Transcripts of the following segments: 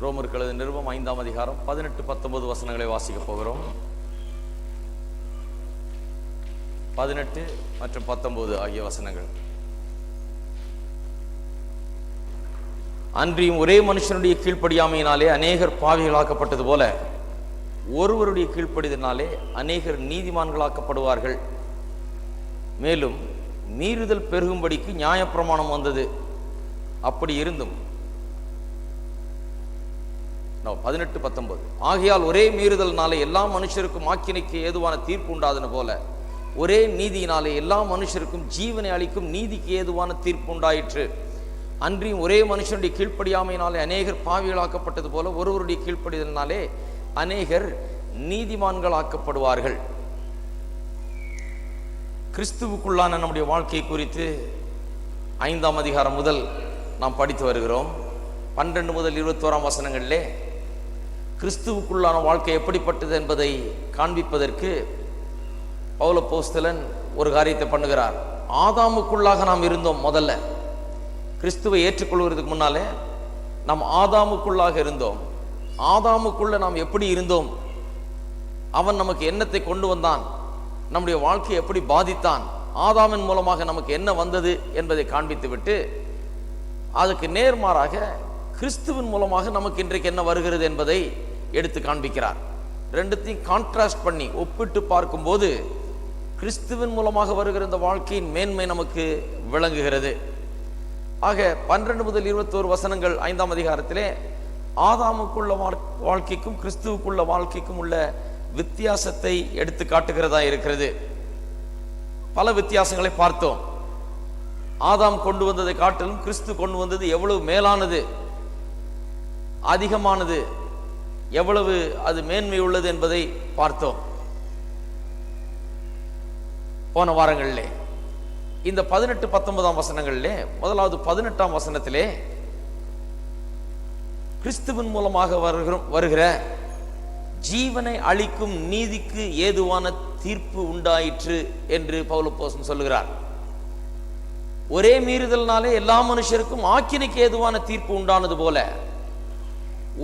ரோமருக்கு எழுதிய நிருபம் 5ஆம் அதிகாரம் 18-19 வசனங்களை வாசிக்க போகிறோம். 18 மற்றும் 19 ஆகிய வசனங்கள். அன்றியும் ஒரே மனுஷனுடைய கீழ்ப்படியாமையினாலே அநேகர் பாவிகளாக்கப்பட்டது போல ஒருவருடைய கீழ்ப்படிதனாலே அநேகர் நீதிமான்களாக்கப்படுவார்கள். மேலும் மீறுதல் பெருகும்படிக்கு நியாயப்பிரமாணம் வந்தது. அப்படி இருந்தும் 18-19 ஆகையால் ஒரே மீறுதல்னாலே எல்லா மனுஷருக்கும் ஆக்கினைக்கு ஏதுவான தீர்ப்பு உண்டாதன போல ஒரே நீதியினாலே எல்லா மனுஷருக்கும் ஜீவனை அளிக்கும் நீதிக்கு ஏதுவான தீர்ப்பு உண்டாயிற்று. அன்றியும் ஒரே மனுஷனுடைய கீழ்ப்படியாமையினாலே அநேகர் பாவிகளாக்கப்பட்டது போல ஒருவருடைய கீழ்ப்படிதலினாலே அநேகர் நீதிமான்களாக்கப்படுவார்கள். கிறிஸ்துவுக்குள்ளான நம்முடைய வாழ்க்கை குறித்து 5ஆம் அதிகாரம் முதல் நாம் படித்து வருகிறோம். 12 முதல் 21 வசனங்களிலே கிறிஸ்துவுக்குள்ளான வாழ்க்கை எப்படிப்பட்டது என்பதை காண்பிப்பதற்கு பவுல் அப்போஸ்தலன் ஒரு காரியத்தை பண்ணுகிறார். ஆதாமுக்குள்ளாக நாம் இருந்தோம். முதல்ல கிறிஸ்துவை ஏற்றுக்கொள்வதற்கு முன்னாலே நாம் ஆதாமுக்குள்ளாக இருந்தோம். ஆதாமுக்குள்ள நாம் எப்படி இருந்தோம், அவன் நமக்கு என்னத்தை கொண்டு வந்தான், நம்முடைய வாழ்க்கையை எப்படி பாதித்தான், ஆதாமின் மூலமாக நமக்கு என்ன வந்தது என்பதை காண்பித்து விட்டு அதுக்கு நேர்மாறாக கிறிஸ்துவின் மூலமாக நமக்கு இன்றைக்கு என்ன வருகிறது என்பதை எடுத்து காண்பிக்கிறார். ரெண்டுத்தையும் கான்ட்ராஸ்ட் பண்ணி ஒப்பிட்டு பார்க்கும்போது கிறிஸ்துவின் மூலமாக வருகிற இந்த வாழ்க்கையின் மேன்மை நமக்கு விளங்குகிறது. ஆக 12 முதல் 21 வசனங்கள் 5ஆம் அதிகாரத்திலே ஆதாமுக்குள்ள வாழ்க்கைக்கும் கிறிஸ்துவுக்குள்ள வாழ்க்கைக்கும் உள்ள வித்தியாசத்தை எடுத்து காட்டுகிறதா இருக்கிறது. பல வித்தியாசங்களை பார்த்தோம். ஆதாம் கொண்டு வந்ததை காட்டிலும் கிறிஸ்து கொண்டு வந்தது எவ்வளவு மேலானது, அதிகமானது, எவ்வளவு அது மேன்மை உள்ளது என்பதை பார்த்தோம் போன வாரங்களிலே. இந்த 18-19 வசனங்களிலே முதலாவது 18ஆம் வசனத்திலே கிறிஸ்துவின் மூலமாக வருகிற ஜீவனை அளிக்கும் நீதிக்கு ஏதுவான தீர்ப்பு உண்டாயிற்று என்று பவுல் அப்போஸ்தலன் சொல்லுகிறார். ஒரே மீறுதல்னாலே எல்லா மனுஷருக்கும் ஆக்கினைக்கு ஏதுவான தீர்ப்பு உண்டானது போல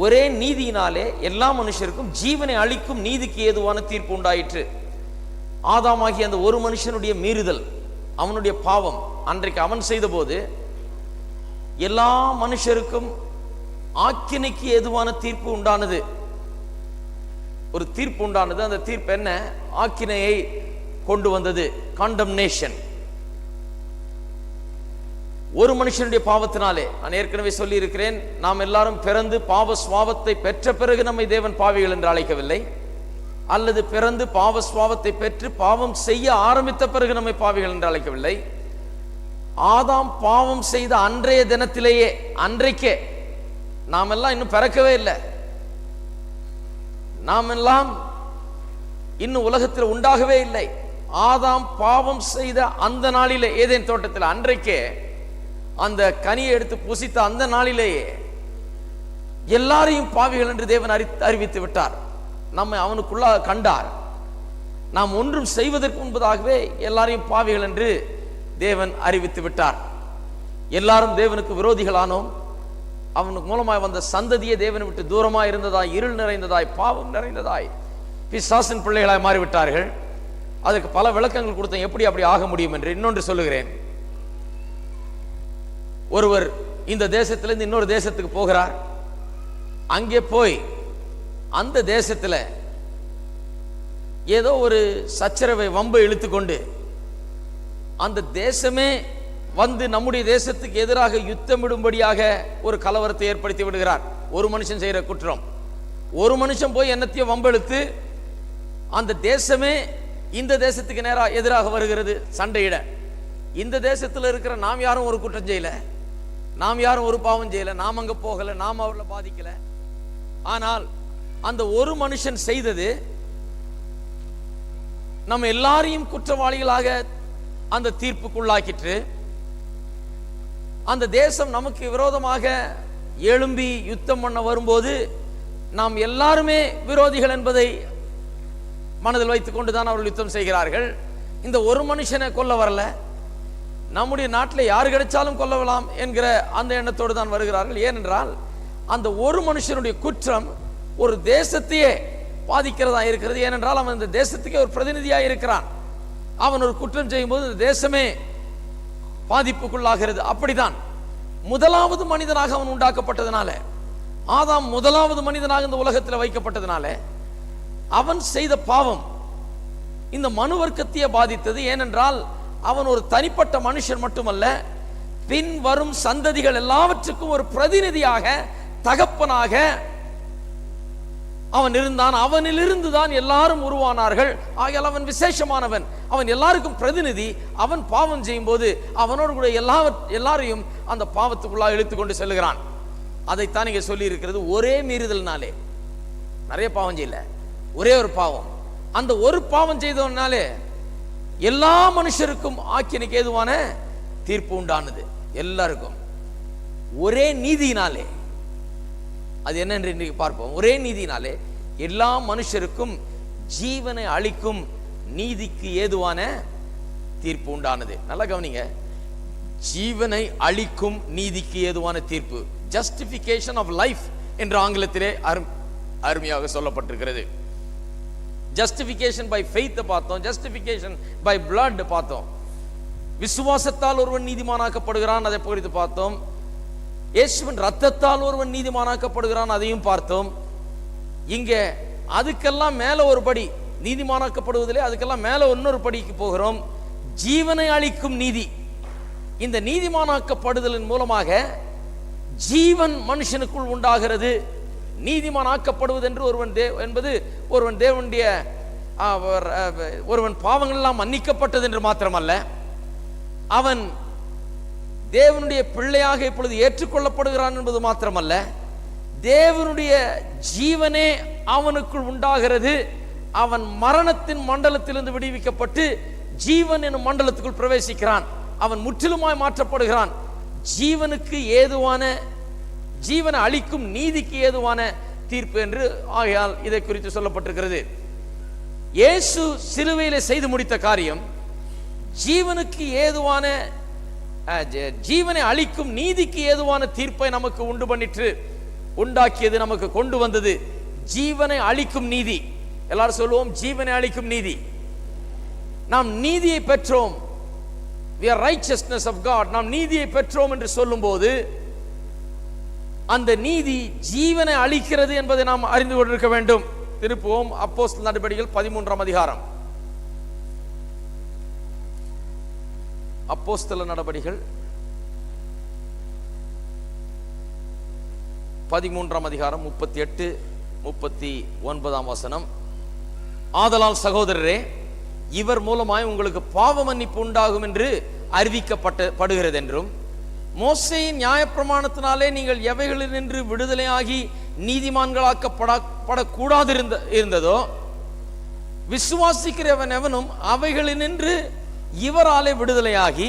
ஒரே நீதியினாலே எல்லா மனுஷருக்கும் ஜீவனை அளிக்கும் நீதிக்கு ஏதுவான தீர்ப்பு உண்டாயிற்று. ஆதாமாகிய அந்த ஒரு மனுஷனுடைய மீறுதல், அவனுடைய பாவம், அன்றைக்கு அவன் செய்த போது எல்லா மனுஷருக்கும் ஆக்கினைக்கு ஏதுவான தீர்ப்பு உண்டானது. ஒரு தீர்ப்பு உண்டானது. அந்த தீர்ப்பு என்ன? ஆக்கினையை கொண்டு வந்தது, காண்டம்னேஷன். ஒரு மனுஷனுடைய பாவத்தினாலே, நான் ஏற்கனவே சொல்லி இருக்கிறேன், நாம் எல்லாரும் பிறந்து பாவ சுவாவத்தை பெற்ற பிறகு நம்மை தேவன் பாவிகள் என்று அழைக்கவில்லை, அல்லது பிறந்து பாவ சுவாவத்தை பெற்று பாவம் செய்ய ஆரம்பித்த பிறகு நம்மை பாவிகள் என்று அழைக்கவில்லை. ஆதாம் பாவம் செய்த அன்றைய தினத்திலேயே, அன்றைக்கே, நாம் எல்லாம் இன்னும் பிறக்கவே இல்லை, நாம் எல்லாம் இன்னும் உலகத்தில் உண்டாகவே இல்லை. ஆதாம் பாவம் செய்த அந்த நாளிலே, ஏதேன் தோட்டத்தில், அன்றைக்கே அந்த கனியை எடுத்து புசித்த அந்த நாளிலேயே எல்லாரையும் பாவிகள் என்று தேவன் அறிவித்து விட்டார். நம்மை அவனுக்குள்ளாக கண்டார். நாம் ஒன்றும் செய்வதற்கு முன்பதாகவே எல்லாரையும் பாவிகள் என்று தேவன் அறிவித்து விட்டார். எல்லாரும் தேவனுக்கு விரோதிகளானோம். அவனுக்கு மூலமாய் வந்த சந்ததியே தேவனை விட்டு தூரமாய் இருந்ததாய், இருள் நிறைந்ததாய், பாவம் நிறைந்ததாய், பிசாசின் பிள்ளைகளாய் மாறிவிட்டார்கள். அதற்கு பல விளக்கங்கள் கொடுத்தேன், எப்படி அப்படி ஆக முடியும் என்று. இன்னொன்று சொல்லுகிறேன். ஒருவர் இந்த தேசத்திலிருந்து இன்னொரு தேசத்துக்கு போகிறார். அங்கே போய் அந்த தேசத்தில் ஏதோ ஒரு சச்சரவை, வம்பை இழுத்துக்கொண்டு அந்த தேசமே வந்து நம்முடைய தேசத்துக்கு எதிராக யுத்தமிடும்படியாக ஒரு கலவரத்தை ஏற்படுத்தி விடுகிறார். ஒரு மனுஷன் செய்கிற குற்றம். ஒரு மனுஷன் போய் என்னத்தையும் வம்பெழுத்து அந்த தேசமே இந்த தேசத்துக்கு நேராக எதிராக வருகிறது சண்டையிட. இந்த தேசத்தில் இருக்கிற நாம் யாரும் ஒரு குற்றம் செய்யல, நாம் யாரும் ஒரு பாவம் செய்யல, நாம் அங்க போகல, நாம் அவர்களை பாதிக்கல. ஆனால் அந்த ஒரு மனுஷன் செய்தது நம்ம எல்லாரையும் குற்றவாளிகளாக அந்த தீர்ப்புக்குள்ளாக்கிற்று. அந்த தேசம் நமக்கு விரோதமாக எழும்பி யுத்தம் பண்ண வரும்போது நாம் எல்லாருமே விரோதிகள் என்பதை மனதில் வைத்துக் கொண்டுதான் அவர்கள் யுத்தம் செய்கிறார்கள். இந்த ஒரு மனுஷனை கொல்ல வரல, நம்முடைய நாட்டில் யாரு கிடைச்சாலும் கொல்லலாம் என்கிற அந்த எண்ணத்தோடு தான் வருகிறார்கள். ஏனென்றால் அந்த ஒரு மனுஷனுடைய குற்றம் ஒரு தேசத்தையே பாதிக்கிறதா இருக்கிறது. ஏனென்றால் அவன் இந்த தேசத்துக்கே ஒரு பிரதிநிதியாக இருக்கிறான். அவன் ஒரு குற்றம் செய்யும் போது இந்த தேசமே பாதிப்புக்குள்ளாகிறது. அப்படிதான் முதலாவது மனிதனாக அவன் உண்டாக்கப்பட்டதனால, ஆதாம் முதலாவது மனிதனாக இந்த உலகத்தில் வைக்கப்பட்டதனால அவன் செய்த பாவம் இந்த மனு வர்க்கத்தையே பாதித்தது. ஏனென்றால் அவன் ஒரு தனிப்பட்ட மனுஷன் மட்டுமல்ல, பின் வரும் சந்ததிகள் எல்லாவற்றுக்கும் ஒரு பிரதிநிதியாக, தகப்பனாக அவன் இருந்தான். அவனிலிருந்து தான் எல்லாரும் உருவானார்கள். ஆகையால் அவன் விசேஷமானவன், அவன் எல்லாருக்கும் பிரதிநிதி. அவன் பாவம் செய்யும் போது அவனோடு கூட எல்லாரையும் அந்த பாவத்துக்குள்ளாக இழுத்துக்கொண்டு செல்கிறான். அதைத்தான் இங்கே சொல்லி இருக்கிறது. ஒரே மீறுதல்னாலே, நிறைய பாவம் செய்யல, ஒரே ஒரு பாவம், அந்த ஒரு பாவம் செய்தவனாலே எல்லா மனுஷருக்கும் ஆக்கினைக்கு ஏதுவான தீர்ப்பு உண்டானது. எல்லாருக்கும் ஒரே நீதியினாலே, அது என்ன என்று இன்றைக்கு பார்ப்போம். ஒரே நீதியினாலே எல்லா மனுஷருக்கும் ஜீவனை அளிக்கும் நீதிக்கு ஏதுவான தீர்ப்பு உண்டானது. நல்லா கவனிங்க, ஜீவனை அளிக்கும் நீதிக்கு ஏதுவான தீர்ப்பு, ஜஸ்டிபிகேஷன் ஆஃப் லைஃப் என்று ஆங்கிலத்திலே அருமையாக சொல்லப்பட்டிருக்கிறது. ஜஸ்டிபிகேஷன் பை ஃபெய்த் பார்த்தோம், ஜஸ்டிபிகேஷன் பை பிளட் பார்த்தோம். விசுவாசத்தால் ஒருவன் நீதிமானாக்கப்படுகிறான், அதை குறித்து பார்த்தோம். இயேசுவின் ரத்தத்தால் ஒருவன் நீதிமானாக்கப்படுகிறான், அதையும் பார்த்தோம். இங்க அதுக்கெல்லாம் மேல ஒரு படி, நீதிமானாக்கப்படுவதிலே அதுக்கெல்லாம் மேல இன்னொரு படிக்கு போகிறோம். ஜீவனை அளிக்கும் நீதி. இந்த நீதிமானாக்கப்படுதலின் மூலமாக ஜீவன் மனுஷனுக்குள் உண்டாகிறது. நீதிமானாக்கப்படுவது என்று ஒருவன் தேவனுடைய ஒருவன் பாவங்கள் எல்லாம் மன்னிக்கப்பட்டது என்று மாத்திரமல்ல, அவன் தேவனுடைய பிள்ளையாக இப்பொழுது ஏற்றுக்கொள்ளப்படுகிறான் என்பது மாத்திரமல்ல, தேவனுடைய ஜீவனே அவனுக்குள் உண்டாகிறது. அவன் மரணத்தின் மண்டலத்திலிருந்து விடுவிக்கப்பட்டு ஜீவன் என்னும் மண்டலத்துக்குள் பிரவேசிக்கிறான். அவன் முற்றிலுமாய் மாற்றப்படுகிறான். ஜீவனுக்கு ஏதுவான, ஜீவனை அளிக்கும் நீதிக்கு ஏதுவான தீர்ப்பு என்று ஆகையால் இதை குறித்து சொல்லப்பட்டிருக்கிறது. இயேசு சிலுவையிலே செய்து முடித்த காரியம் ஜீவனுக்கு ஏதுவான, ஜீவனை அளிக்கும் நீதிக்கு ஏதுவான தீர்ப்பை நமக்கு உண்டு பண்ணிற்று, உண்டாக்கியது, நமக்கு கொண்டு வந்தது. ஜீவனை அளிக்கும் நீதி. எல்லாரும் சொல்லுவோம், ஜீவனை அளிக்கும் நீதி. நாம் நீதியை பெற்றோம், we are righteousness of God. நாம் நீதியை பெற்றோம் என்று சொல்லும் போது அந்த நீதி ஜீவனை அளிக்கிறது என்பதை நாம் அறிந்து கொண்டிருக்க வேண்டும். திருப்புவோம் அப்போஸ்தலர் நடபடிகள் 13ஆம் அதிகாரம். அப்போஸ்தலர் நடபடிகள் 13ஆம் அதிகாரம் 38 39ஆம் வசனம். ஆதலால் சகோதரரே, இவர் மூலமாய் உங்களுக்கு பாவ மன்னிப்பு உண்டாகும் என்று அறிவிக்கப்படுகிறது என்றும், மோசேயின் நியாயப்பிரமாணத்தினாலே நீங்கள் எவைகளினின்று விடுதலையாகி நீதிமான்களாக்கப்படக்கூடாது இருந்ததோ, விசுவாசிக்கிறவன் எவனும் அவைகளினின்று இவராலே விடுதலையாகி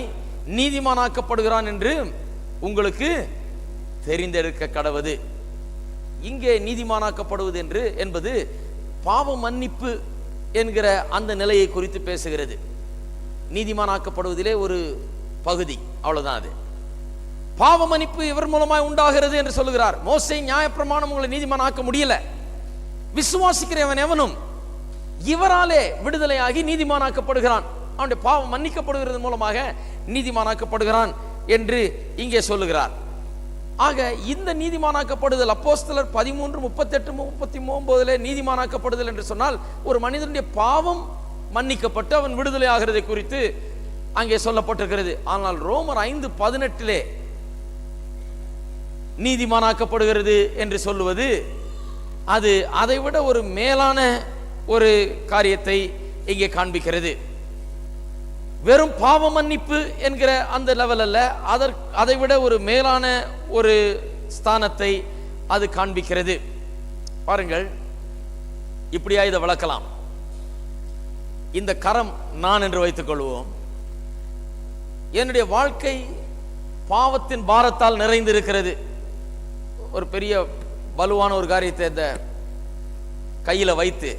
நீதிமானாக்கப்படுகிறான் என்று உங்களுக்கு தெரிந்தெடுக்க கடவது. இங்கே நீதிமானாக்கப்படுவது என்பது பாவ மன்னிப்பு என்கிற அந்த நிலையை குறித்து பேசுகிறது. நீதிமானாக்கப்படுவதிலே ஒரு பகுதி, அவ்வளவுதான். அது பாவ மன்னிப்பு இவர் மூலமாய் உண்டாகிறது என்று சொல்லுகிறார். மோசே நியாயப்பிரமாணம் உங்களை நீதிமானாக்க முடியல. விசுவாசிக்கிறவன் எவனும் இவராலே விடுதலையாகி நீதிமானாக்கப்படுகிறான், அவனுடைய பாவம் மன்னிக்கப்படுகிறது மூலமாக நீதிமானாக்கப்படுகிறான் என்று இங்கே சொல்லுகிறார். ஆக இந்த நீதிமானாக்கப்படுதல் அப்போஸ்தலர் 13 38 39 நீதிமானாக்கப்படுதல் என்று சொன்னால் ஒரு மனிதனுடைய பாவம் மன்னிக்கப்பட்டு அவன் விடுதலை ஆகிறதை குறித்து அங்கே சொல்லப்பட்டிருக்கிறது. ஆனால் ரோமர் 5:18 நீதிமானாக்கப்படுகிறது என்று சொல்லுவது அது அதைவிட ஒரு மேலான ஒரு காரியத்தை இங்கே காண்பிக்கிறது. வெறும் பாவ மன்னிப்பு என்கிற அந்த லெவல் அல்ல, அதைவிட ஒரு மேலான ஒரு ஸ்தானத்தை அது காண்பிக்கிறது. பாருங்கள், இப்படியா இதை விளக்கலாம். இந்த கரம் நான் என்று வைத்துக் கொள்வோம். என்னுடைய வாழ்க்கை பாவத்தின் பாரத்தால் நிறைந்திருக்கிறது. ஒரு பெரிய வலுவான ஒரு காரியத்தை இந்த கையில வைத்து,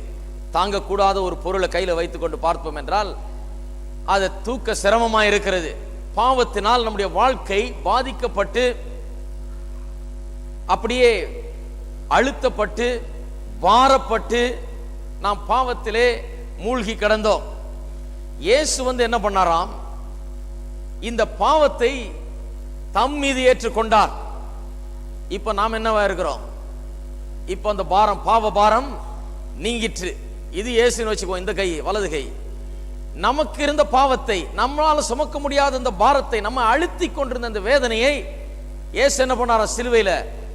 தாங்கக்கூடாத ஒரு பொருளை கையில வைத்துக் கொண்டு பார்ப்போம் என்றால் அதை தூக்க சிரமமாக இருக்கிறது. பாவத்தினால் நம்முடைய வாழ்க்கை பாதிக்கப்பட்டு அப்படியே அழுத்தப்பட்டு வாரப்பட்டு நாம் பாவத்திலே மூழ்கி கிடந்தோம். இயேசு என்ன பண்ணாராம்? இந்த பாவத்தை தம் மீது ஏற்றுக்கொண்டார். இப்ப நாம் என்னவா இருக்கிறோம்? இப்ப அந்த பாரம், பாவ பாரம் நீங்கிற்று. இது இயேசுன்னு வச்சுக்கோ. இந்த கை, வலது கை, நமக்கு இருந்த பாவத்தை, நம்மளால சுமக்க முடியாத இந்த பாரத்தை, நம்ம அழுத்தி கொண்டிருந்த அந்த வேதனையை இயேசு என்ன பண்ணாரா? சிலுவையில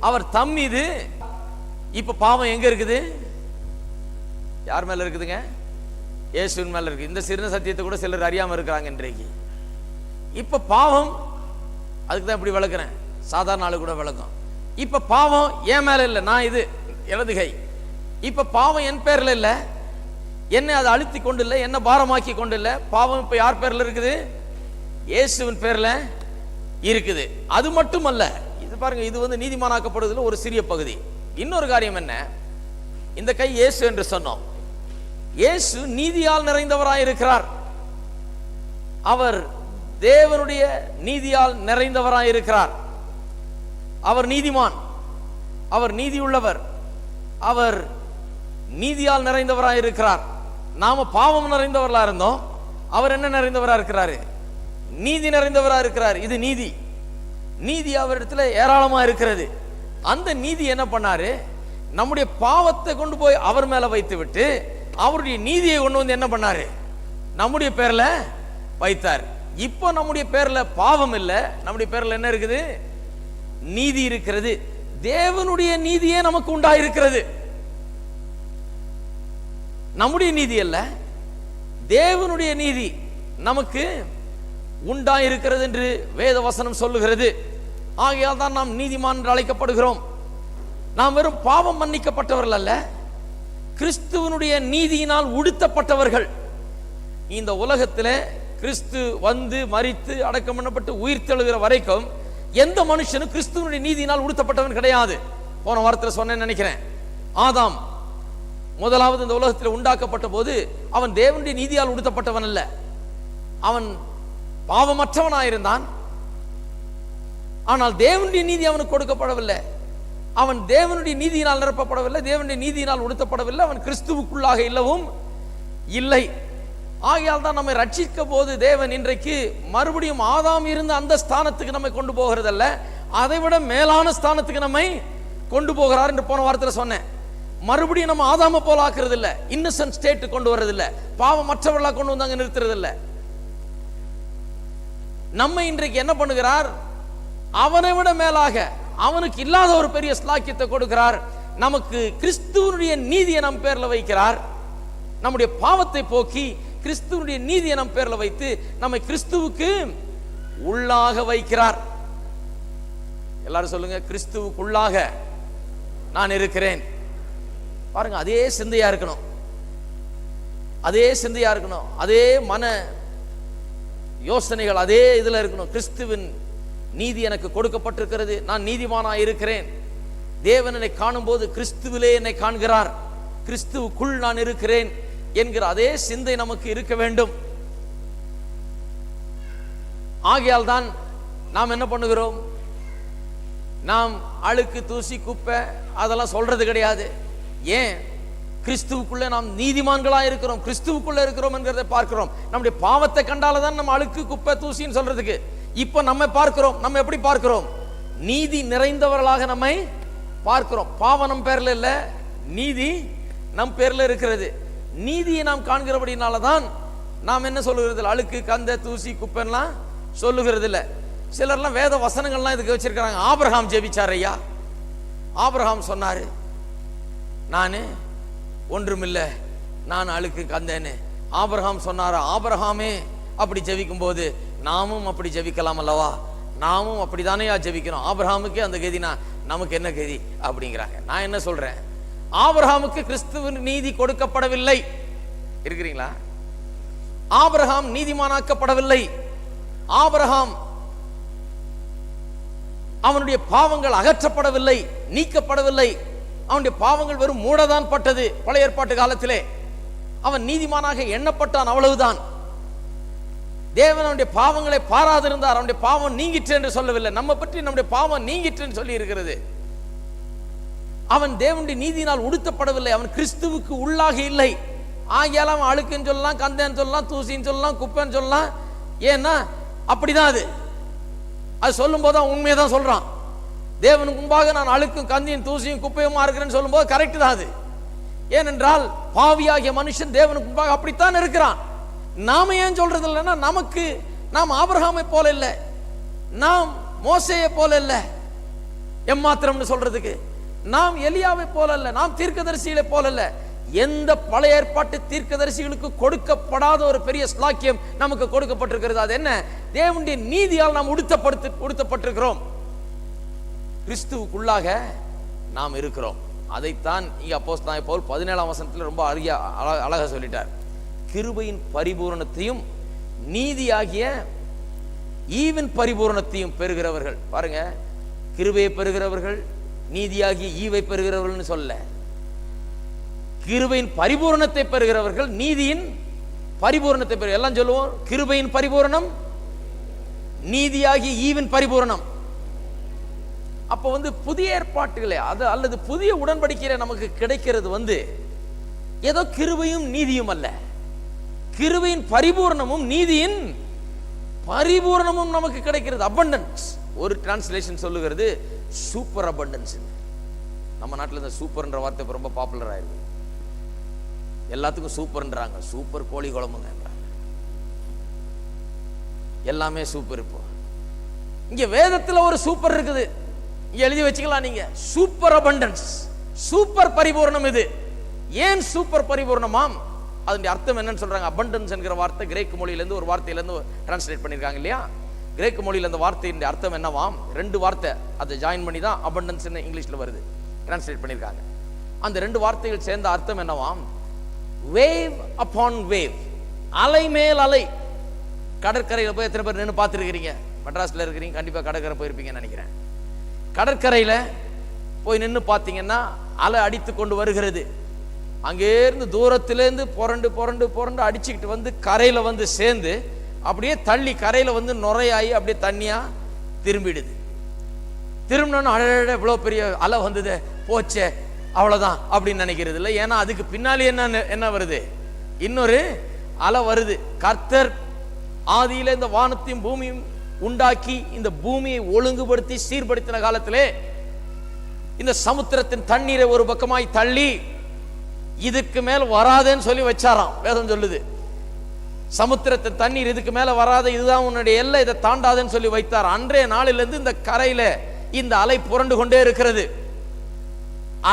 அவர் தம் மீது. இப்ப பாவம் எங்க இருக்குது? யார் மேல இருக்குதுங்க? இயேசுவின் மேல இருக்கு. இந்த சின்ன சத்தியத்தை கூட சிலர் அறியாம இருக்கிறாங்க இன்றைக்கு. இப்ப பாவம், அதுக்கு தான் இப்படி விளக்குறேன், சாதாரண ஆளு கூட விளக்கம். இப்ப பாவம் என் மேல இல்ல, நான் இது இடது கை. இப்ப பாவம் என் பேர்ல இல்ல, என்னை அதை அழுத்தி கொண்டு இல்லை, என்ன பாரமாக்கி கொண்டு இல்லை. பாவம் இப்ப யார் பேர்ல இருக்குது? இயேசுவின் பேர்ல இருக்குது. அது மட்டுமல்ல, இது பாருங்க, இது நீதிமானாக்கப்படுவதில் ஒரு சிறிய பகுதி. இன்னொரு காரியம் என்ன? இந்த கை இயேசு என்று சொன்னோம். இயேசு நீதியால் நிறைந்தவராய் இருக்கிறார். அவர் தேவனுடைய நீதியால் நிறைந்தவராய் இருக்கிறார். அவர் நீதிமான், அவர் நீதியுள்ளவர், அவர் நீதியால் நிறைந்தவராய் இருக்கிறார். நாம பாவம் நிறைந்தவர்களா இருந்தோம், அவர் என்ன நிறைந்தவரா இருக்கிறாரு? நீதி நிறைந்தவரா இருக்கிறார். இது நீதி. நீதி அவரிடத்துல ஏராளமா இருக்கிறது. அந்த நீதி என்ன பண்ணாரு? நம்முடைய பாவத்தை கொண்டு போய் அவர் மேல வைத்து விட்டு அவருடைய நீதியை கொண்டு வந்து என்ன பண்ணாரு? நம்முடைய பேர்ல வைத்தார். இப்போ நம்முடைய பேர்ல பாவம் இல்ல, நம்முடைய பேர்ல என்ன இருக்குது? நீதி இருக்கிறது. தேவனுடைய நீதியே நமக்கு உண்டாயிருக்கிறது. நம்முடைய நீதி அல்ல, தேவனுடைய நீதி நமக்கு உண்டாயிருக்கிறது என்று வேத வசனம் சொல்லுகிறது. ஆகையால் தான் நாம் நீதிமான் என்று அழைக்கப்படுகிறோம். நாம் வெறும் பாவம் மன்னிக்கப்பட்டவர்கள் அல்ல, கிறிஸ்துவனுடைய நீதியினால் உடுத்தப்பட்டவர்கள். இந்த உலகத்தில் கிறிஸ்து வந்து மரித்து அடக்கம் பண்ணப்பட்டு உயிர் தெழுகிற வரைக்கும் எந்த மனுஷனும் கிறிஸ்துவனுடைய நீதியினால் உடுத்தப்பட்டவன் கிடையாது. போன வாரத்தில் சொன்னேன்னு நினைக்கிறேன். ஆதாம் முதலாவது இந்த உலகத்தில் உண்டாக்கப்பட்ட போது அவன் தேவனுடைய நீதியால் உடுத்தப்பட்டவன் அல்ல, அவன் பாவமற்றவனாயிருந்தான். ஆனால் தேவனுடைய நீதி அவனுக்கு கொடுக்கப்படவில்லை. அவன் தேவனுடைய நீதியினால் நிரப்பப்படவில்லை, தேவனுடைய நீதியினால் உடுத்தப்படவில்லை. அவன் கிறிஸ்துவுக்குள்ளாக இல்லவும் இல்லை. ஆகையால் தான் நம்மை ரட்சிக்க போது தேவன் இன்றைக்கு மறுபடியும் ஆதாம் இருந்த அந்த ஸ்தானத்துக்கு நம்மை கொண்டு போகிறதல்ல, அதை விட மேலான ஸ்தானத்துக்கு நம்மை கொண்டு போகிறார் என்று போன வாரத்தில் சொன்னேன். மறுபடியும் நம்ம ஆதாம போல ஆக்குறது இல்ல, இன்னசென்ட் ஸ்டேட் கொண்டு வர்றது இல்ல, பாவம் மற்றவர்களா கொண்டு வந்தாங்க நிறுத்துறது இல்ல. நம்ம இன்றைக்கு என்ன பண்ணுகிறார்? அவனை விட மேலாக அவனுக்கு இல்லாத ஒரு பெரிய ஸ்லாக்கியத்தை கொடுக்கிறார். நமக்கு கிறிஸ்துவனுடைய நீதியை நம் பேர்ல வைக்கிறார். நம்முடைய பாவத்தை போக்கி கிறிஸ்துவனுடைய நீதியை நம் பேர்ல வைத்து நம்மை கிறிஸ்துவுக்கு உள்ளாக வைக்கிறார். எல்லாரும் சொல்லுங்க, கிறிஸ்துவுக்குள்ளாக நான் இருக்கிறேன். பாருங்க, அதே சிந்தையா இருக்கணும், அதே சிந்தையா இருக்கணும், அதே மன யோசனைகள் அதே இதுல இருக்கணும். கிறிஸ்துவின் நீதி எனக்கு கொடுக்கப்பட்டிருக்கிறது, நான் நீதிமானாய் இருக்கிறேன். தேவன் என்னை காணும் போது கிறிஸ்துவிலே என்னை காண்கிறார், கிறிஸ்துவுக்குள் நான் இருக்கிறேன் என்கிற அதே சிந்தை நமக்கு இருக்க வேண்டும். ஆகையால் தான் நாம் என்ன பண்ணுகிறோம்? நாம் அழுக்கு தூசி குப்பை அதெல்லாம் சொல்றது கிடையாது. ஏன்? கிறிஸ்துவுக்குள்ள நாம் நீதிமான்களா இருக்கிறோம், கிறிஸ்துவுக்குள்ள இருக்கிறோம் என்கிறதை பார்க்கிறோம். நம்முடைய பாவத்தை கண்டால்தான் நம்ம அழுக்கு குப்பை தூசின்னு சொல்றதுக்கு. இப்ப நம்ம பார்க்கிறோம், நம்ம எப்படி பார்க்கிறோம்? நீதி நிறைந்தவர்களாக நம்மை பார்க்கிறோம். பாவம் நம் பேர்ல இல்ல, நீதி நம் பேர்ல இருக்கிறது. நீதியை நாம் காண்கிறபடினாலதான் நாம் என்ன சொல்லுகிறது? அழுக்கு கந்த தூசி குப்பைலாம் சொல்லுகிறது இல்ல. சிலர்லாம் வேத வசனங்கள்லாம் இதுக்கு வச்சிருக்கிறாங்க. ஆபிரகாம் ஜெபிச்சார் ஐயா, ஆபிரகாம் சொன்னாரு, நானு ஒன்றுமில்ல, நான் அழுக்கு கந்தேன்னு. ஆபிரகாம் சொன்னாரா? ஆபிரகாமே அப்படி ஜெபிக்கும் போது நாமும் அப்படி ஜெபிக்கலாம் அல்லவா? நாமும் அப்படித்தானே ஜெபிக்கிறோம். ஆபிரகாமுக்கே அந்த கதினா நமக்கு என்ன கதி அப்படிங்கிறாங்க. நான் என்ன சொல்றேன்? ஆபிரகாமுக்கு கிறிஸ்துவின் நீதி கொடுக்கப்படவில்லை. இருக்கிறீங்களா? ஆபிரகாம் நீதிமானாக்கப்படவில்லை. ஆபிரகாம் அவனுடைய பாவங்கள் அகற்றப்படவில்லை, நீக்கப்படவில்லை. அவனுடைய பாவங்கள் வெறும் மூடதான் பட்டது. பழைய ஏற்பாட்டு காலத்திலே அவன் நீதிமானாக எண்ணப்பட்டான், அவ்வளவுதான். தேவன் அவனுடைய பாவங்களை பாராதிருந்தார். அவனுடைய பாவம் நீங்கிற்று என்று சொல்லவில்லை. நம்ம பற்றி நம்முடைய பாவம் நீங்கிற்று சொல்லி இருக்கிறது. அவன் தேவனுடைய நீதியினால் உடுத்தப்படவில்லை, அவன் கிறிஸ்துவுக்கு உள்ளாக இல்லை. ஆகியால அவன் அழுக்குன்னு சொல்லலாம், கந்தன்னு சொல்லலாம், தூசின்னு சொல்லலாம், குப்பைன்னு சொல்லலாம். ஏன்னா அப்படிதான் அது சொல்லும் போது அவன் உண்மையை தான் சொல்றான். தேவனுக்கு முன்பாக நான் அழுக்கும் கந்தியும் தூசியும் குப்பையுமா இருக்கிறேன்னு சொல்லும் போது கரெக்ட் தான் அது. ஏனென்றால் பாவியாகிய மனுஷன் தேவனுக்கு முன்பாக அப்படித்தான் இருக்கிறான். நாம ஏன் சொல்றது இல்லைன்னா, நாம் ஆபிரகாமை போல இல்லை, நாம் மோசேயை போல இல்லை, எம்மாத்திரம்னு சொல்றதுக்கு நாம் எலியாவை போல அல்ல, நாம் தீர்க்கதரிசிகளை போல அல்ல. எந்த பழைய ஏற்பாட்டு தீர்க்கதரிசிகளுக்கு கொடுக்கப்படாத ஒரு பெரிய ஸ்லாக்கியம் நமக்கு கொடுக்கப்பட்டிருக்கிறது. அது என்ன? தேவனுடைய நீதியால் நாம் உடுத்தப்பட்டிருக்கிறோம், கிறிஸ்துவுக்குள்ளாக நாம் இருக்கிறோம். அதைத்தான் இங்க அப்போஸ்தலனாகிய பவுல் 17ஆம் வசனத்தில் ரொம்ப அழகா சொல்லிட்டார். கிருபையின் பரிபூரணத்தையும் நீதியாகிய ஈவின் பரிபூரணத்தையும் பெறுகிறவர்கள். பாருங்க, கிருபையை பெறுகிறவர்கள், நீதியாகிய ஈவை பெறுகிறவர்கள் சொல்ல, கிருபையின் பரிபூரணத்தை பெறுகிறவர்கள், நீதியின் பரிபூரணத்தை பெறுகிற. எல்லாம் சொல்லுவோம், கிருபையின் பரிபூரணம், நீதியாகிய ஈவின் பரிபூரணம். அப்ப புதிய ஏற்பாட்டுகளே அது அல்லது புதிய உடன்படிக்கையில நமக்கு கிடைக்கிறது ஏதோ கிருபையும் நீதியும் அல்ல, கிருபையின் பரிபூரணமும் நீதியின் பரிபூரணமும் நமக்கு கிடைக்கிறது. அபண்டன்ஸ். ஒரு டிரான்ஸ்லேஷன் சொல்லுகிறது சூப்பர் அபண்டன்ஸ். நம்ம நாட்டில் இந்த சூப்பர்ன்ற வார்த்தை ரொம்ப பாப்புலர் ஆயிருக்கு. எல்லாத்துக்கும் சூப்பர்ன்றாங்க. சூப்பர் கோழி குழம்புங்க, எல்லாமே சூப்பர். இப்போ இங்க வேதத்துல ஒரு சூப்பர் இருக்குது, இங்க எழுதி வச்சுக்கலாம் நீங்க. சூப்பர் அபண்டன்ஸ், சூப்பர் பரிபூர்ணம். இது ஏன் சூப்பர் பரிபூர்ணமாம்? அதனுடைய அர்த்தம் என்னன்னு சொல்றாங்க. அபண்டன்ஸ் என்கிற வார்த்தை கிரேக்க மொழியிலிருந்து ஒரு வார்த்தையிலிருந்து டிரான்ஸ்லேட் பண்ணிருக்காங்க இல்லையா? கிரேக்க மொழியில் அந்த வார்த்தையின் அர்த்தம் என்னவாம்? ரெண்டு வார்த்தை அதை ஜாயின் பண்ணி தான் அபண்டன்ஸ் இங்கிலீஷ்ல வருது, டிரான்ஸ்லேட் பண்ணிருக்காங்க. அந்த ரெண்டு வார்த்தைகள் சேர்ந்த அர்த்தம் என்னவாம்? வேவ் அப்பான் வேவ், அலை மேல் அலை. கடற்கரையில் போய் எத்தனை பேர் நின்று பார்த்துருக்கிறீங்க? மெட்ராஸ்ல இருக்கிறீங்க, கண்டிப்பா கடற்கரை போயிருப்பீங்கன்னு நினைக்கிறேன். கடற்கரையில போய் நின்று பார்த்தீங்கன்னா அலை அடித்து கொண்டு வருகிறது. அங்கேருந்து தூரத்திலேருந்து புரண்டு புரண்டு புரண்டு அடிச்சுக்கிட்டு கரையில சேர்ந்து அப்படியே தள்ளி கரையில நுரையாயி அப்படியே தண்ணியா திரும்பிடுது. திரும்பினோன்னு அழகாக இவ்வளோ பெரிய அலை வந்தது, போச்சே அவ்வளோதான் அப்படின்னு நினைக்கிறது இல்லை. ஏன்னா அதுக்கு பின்னாலே என்ன வருது? இன்னொரு அலை வருது. கர்த்தர் ஆதியில இந்த வானத்தையும் பூமியும் உண்டாக்கி இந்த பூமியை ஒழுங்குபடுத்தி சீர்படுத்தின காலத்திலே இந்த சமுத்திரத்தின் தண்ணீரை ஒரு பக்கமாய் தள்ளி இதுக்கு மேல் வராதேன்னு சொல்லி வச்சாராம். வேதம் சொல்லுது, சமுத்திரத்தின் தண்ணீர் இதுக்கு மேல வராத, இதுதான் உன்னுடைய எல்லை, இதை தாண்டாதேன்னு சொல்லி வைத்தார். அன்றைய நாளிலிருந்து இந்த கரையில இந்த அலை புரண்டு கொண்டே இருக்கிறது.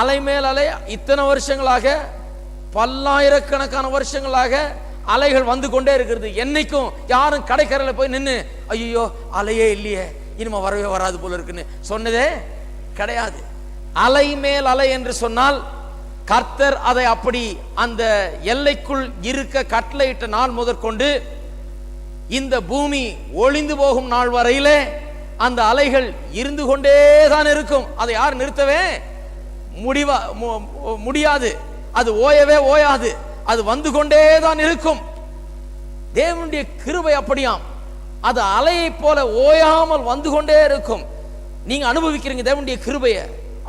அலை மேல் அலை. இத்தனை வருஷங்களாக, பல்லாயிரக்கணக்கான வருஷங்களாக அலைகள் வந்து கொண்டே இருக்கிறது. என்னைக்கும் யாரும் கடைக்கரையில போய் நின்று ஐயோ அலையே இல்லையே, இனிமே வரவே வராது போல இருக்குன்னு சொன்னதே கிடையாது. அலை மேல் அலை என்று சொன்னால் கர்த்தர் அதை அப்படி அந்த எல்லைக்குள் இருக்க கட்டளையிட்ட நாள் முதற்கொண்டு இந்த பூமி ஒளிந்து போகும் நாள் வரையிலே அந்த அலைகள் இருந்து கொண்டே தான் இருக்கும். அதை யார் நிறுத்தவே முடியாது. அது ஓயவே ஓயாது, அது வந்து கொண்டே தான் இருக்கும். தேவனுடைய கிருபை அப்படியாம், அது அலையை போல ஓயாமல் வந்து கொண்டே இருக்கும். நீங்க அனுபவிக்கிறீங்க தேவனுடைய கிருபையை.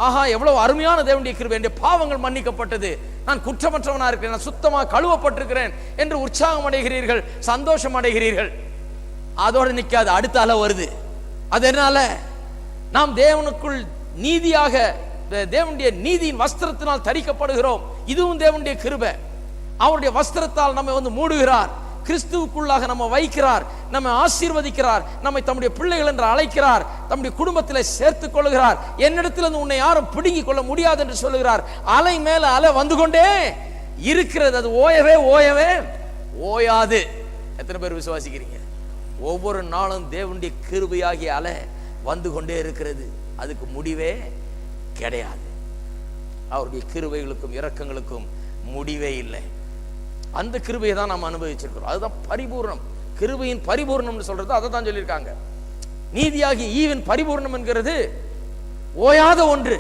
ஆஹா, எவ்வளவு அருமையான தேவனுடைய கிருபை, என்னுடைய பாவங்கள் மன்னிக்கப்பட்டது, நான் குற்றமற்றவனா இருக்கிறேன், நான் சுத்தமாக கழுவப்பட்டிருக்கிறேன் என்று உற்சாகம் அடைகிறீர்கள், சந்தோஷம் அடைகிறீர்கள். அதோடு நிற்காது, அடுத்த அலை வருது. அதனால நாம் தேவனுக்குள் நீதியாக, தேவனுடைய நீதியின் வஸ்திரத்தினால் தரிக்கப்படுகிறோம். இதுவும் தேவனுடைய கிருபை. அவருடைய வஸ்திரத்தால் நம்மை மூடுகிறார், கிறிஸ்துவுக்குள்ளாக நம்ம வைக்கிறார், நம்மை ஆசீர்வதிக்கிறார், நம்மை தம்முடைய பிள்ளைகள் என்று அழைக்கிறார், தம்முடைய குடும்பத்தில் சேர்த்துக் கொள்கிறார். என்னிடத்தில் உன்னை யாரும் பிடுங்கிக் கொள்ள முடியாது என்று சொல்லுகிறார். அலை மேல அலை வந்து கொண்டே இருக்கிறது, அது ஓயவே ஓயவே ஓயாது. எத்தனை பேர் விசுவாசிக்கிறீங்க? ஒவ்வொரு நாளும் தேவனுடைய கிருபையாகிய அலை வந்து கொண்டே இருக்கிறது, அதுக்கு முடிவே கிடையாது. அவருடைய கிருபைகளுக்கும் இரக்கங்களுக்கும் முடிவே இல்லை. அந்த கிருபையை தான் நாம் அனுபவிச்சிருக்கிறோம். அதுதான் பரிபூர்ணம். கிருபையின் பரிபூர்ணம்னு சொல்றது அதை தான் சொல்லியிருக்காங்க. நீதியாகிய ஈவின் பரிபூர்ணம் என்கிறது ஓயாத ஒன்று,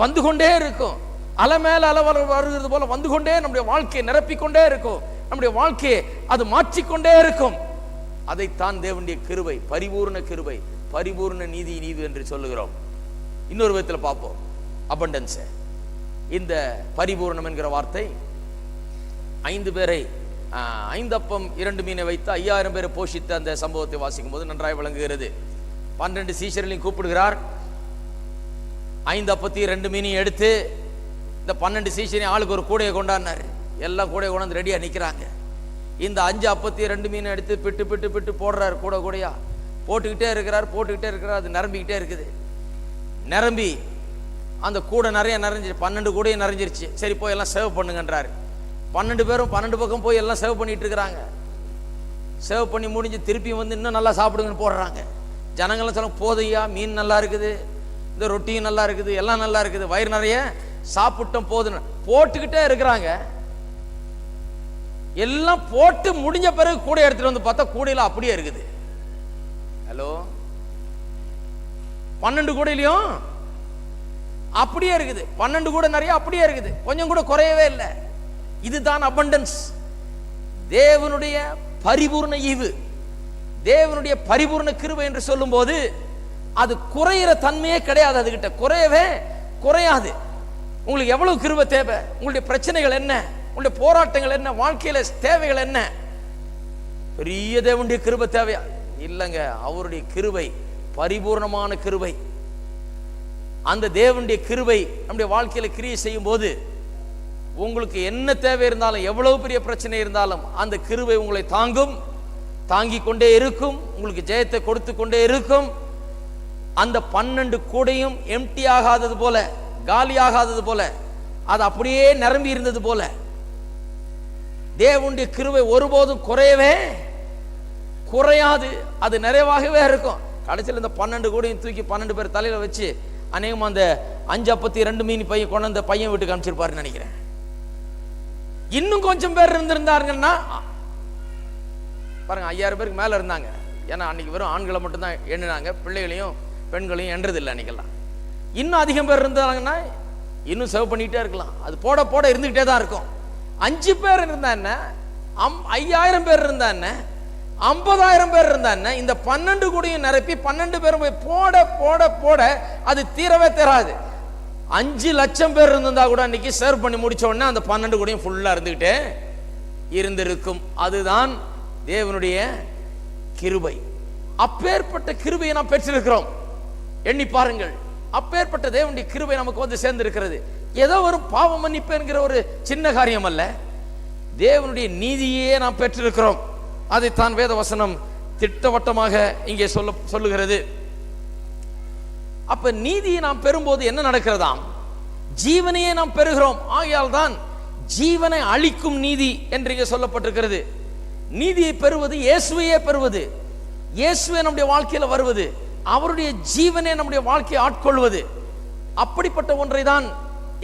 வந்து கொண்டே இருக்கும். அலை மேல அலை வருகிறது போல வந்து கொண்டே நம்முடைய வாழ்க்கையை நிரப்பிக்கொண்டே இருக்கும், நம்முடைய வாழ்க்கையை அது மாற்றிக்கொண்டே இருக்கும். அதைத்தான் தேவனுடைய கிருபை, பரிபூர்ண கிருபை, பரிபூர்ண நீதி என்று சொல்லுகிறோம். இன்னொரு விதத்தில் பார்ப்போம், அபண்டன்ஸ். இந்த பரிபூர்ணம் என்கிற வார்த்தை 5 பேரை 5 அப்பம் 2 மீனை வைத்து 5000 பேரை போஷித்த அந்த சம்பவத்தை வாசிக்கும் போது நன்றாய் விளங்குகிறது. 12 சீஷர்களையும் கூப்பிடுகிறார். 5 அப்பத்தையும் 2 மீனையும் எடுத்து இந்த 12 சீஷரையும் ஆளுக்கு ஒரு கூடையை கொண்டாடினார். எல்லாம் கூடையை கொண்டாந்து ரெடியா நிற்கிறாங்க. இந்த 5 அப்பத்தையும் 2 மீனை எடுத்து பிட்டு பிட்டு பிட்டு போடுறாரு. கூடையா போட்டுக்கிட்டே இருக்கிறார். அது நிரம்பிக்கிட்டே இருக்குது. நிரம்பி அந்த கூடை நிறைய நிறைஞ்சிருச்சு. 12 கூடையும் நிறைஞ்சிருச்சு. சரி போய் எல்லாம் சேவ் பண்ணுங்கன்றாரு. 12 பேரும் 12 பக்கம் போய் எல்லாம் சேவ் பண்ணிட்டு இருக்கிறாங்க. சேவ் பண்ணி முடிஞ்சு திருப்பி வந்து இன்னும் நல்லா சாப்பிடுங்கன்னு போடுறாங்க. ஜனங்கள்லாம் சொல்ல போதையா, மீன் நல்லா இருக்குது, இந்த ரொட்டியும் நல்லா இருக்குது, எல்லாம் நல்லா இருக்குது, வயிறு நிறைய சாப்பிட்டோம் போதுன்னு போட்டுக்கிட்டே இருக்கிறாங்க. எல்லாம் போட்டு முடிஞ்ச பிறகு கூடை எடுத்துட்டு வந்து பார்த்தா கூடையில அப்படியே இருக்குது. ஹலோ, 12 கூடையிலையும் அப்படியே இருக்குது. 12 கூட நிறைய அப்படியே இருக்குது. கொஞ்சம் கூட குறையவே இல்லை. இதுதான் அபண்டன்ஸ். தேவனுடைய பரிபூர்ண ஈவு, தேவனுடைய பரிபூர்ண கிருபை என்று சொல்லும் போது அது குறையிற தன்மையே கிடையாது. அதுகிட்ட குறையவே குறையாது. உங்களுக்கு எவ்வளவு கிருபை தேவை, உங்களுடைய பிரச்சனைகள் என்ன, உங்களுடைய போராட்டங்கள் என்ன, வாழ்க்கையில தேவைகள் என்ன, பெரிய தேவனுடைய கிருபை தேவையா இல்லைங்க. அவருடைய கிருபை பரிபூர்ணமான கிருபை. அந்த தேவனுடைய கிருபை நம்முடைய வாழ்க்கையில கிரியை செய்யும் போது உங்களுக்கு என்ன தேவை இருந்தாலும், எவ்வளவு பெரிய பிரச்சனை இருந்தாலும் அந்த கிருபை உங்களை தாங்கும், தாங்கிக் கொண்டே இருக்கும், உங்களுக்கு ஜெயத்தை கொடுத்து கொண்டே இருக்கும். அந்த 12 கூடையும் எம்டி ஆகாதது போல, காலி ஆகாதது போல, அது அப்படியே நிரம்பி இருந்தது போல தேவனுடைய கிருபை ஒருபோதும் குறையவே குறையாது. அது நிறைவாகவே இருக்கும். கடைசியில் இந்த 12 கூடையும் தூக்கி 12 பேர் தலையில வச்சு அநேகமா அந்த 5 அப்பத்தி 2 மீன் பையன் கொண்டு அந்த பையன் வீட்டுக்கு அனுப்பிச்சிருப்பாருன்னு நினைக்கிறேன். இன்னும் கொஞ்சம் பேர் இருந்திருந்தாருங்கன்னா பாருங்க, 5000 பேருக்கு மேல இருந்தாங்க. ஏன்னா அன்னைக்கு வெறும் ஆண்களை மட்டும்தான் எண்ணினாங்க, பிள்ளைகளையும் பெண்களையும் எண்றதில்லை அன்னைக்கெல்லாம். இன்னும் அதிகம் பேர் இருந்தாங்கன்னா இன்னும் சேவ் பண்ணிக்கிட்டே இருக்கலாம். அது போட போட இருந்துகிட்டே தான் இருக்கும். 5 பேர் இருந்தா என்ன, 5000 பேர் இருந்தா என்ன, 50000 பேர் இருந்தா என்ன, இந்த 12 கூடையும் நிரப்பி 12 பேரும் போய் போட போட போட அது தீரவே தராது. 5 லட்சம் பேர் இருந்தா கூட அன்னைக்கு சர்வ் பண்ணி முடிச்ச உடனே அந்த 12 கூடையும் ஃபுல்லா இருந்துகிட்டே இருந்திருக்கும். அதுதான் தேவனுடைய கிருபை. அப்பேற்பட்ட கிருபையை நாம் பெற்றிருக்கிறோம். எண்ணி பாருங்கள், அப்பேற்பட்ட தேவனுடைய கிருபை நமக்கு வந்து சேர்ந்திருக்கிறது. ஏதோ ஒரு பாவ மன்னிப்பு என்கிற ஒரு சின்ன காரியம் அல்ல, தேவனுடைய நீதியே நாம் பெற்றிருக்கிறோம். அதைத்தான் வேத வசனம் திட்டவட்டமாக இங்கே சொல்லுகிறது. அப்ப நீதியை நாம் பெறும்போது என்ன நடக்கிறதாம், ஜீவனையே நாம் பெறுகிறோம். ஆகையால் தான் ஜீவனை அளிக்கும் நீதி என்று இங்கே சொல்லப்பட்டிருக்கிறது. நீதியை பெறுவது இயேசுவையே பெறுவது, இயேசுவே நம்முடைய வாழ்க்கையில வருவது, அவருடைய ஜீவனே நம்முடைய வாழ்க்கையை ஆட்கொள்வது. அப்படிப்பட்ட ஒன்றை தான்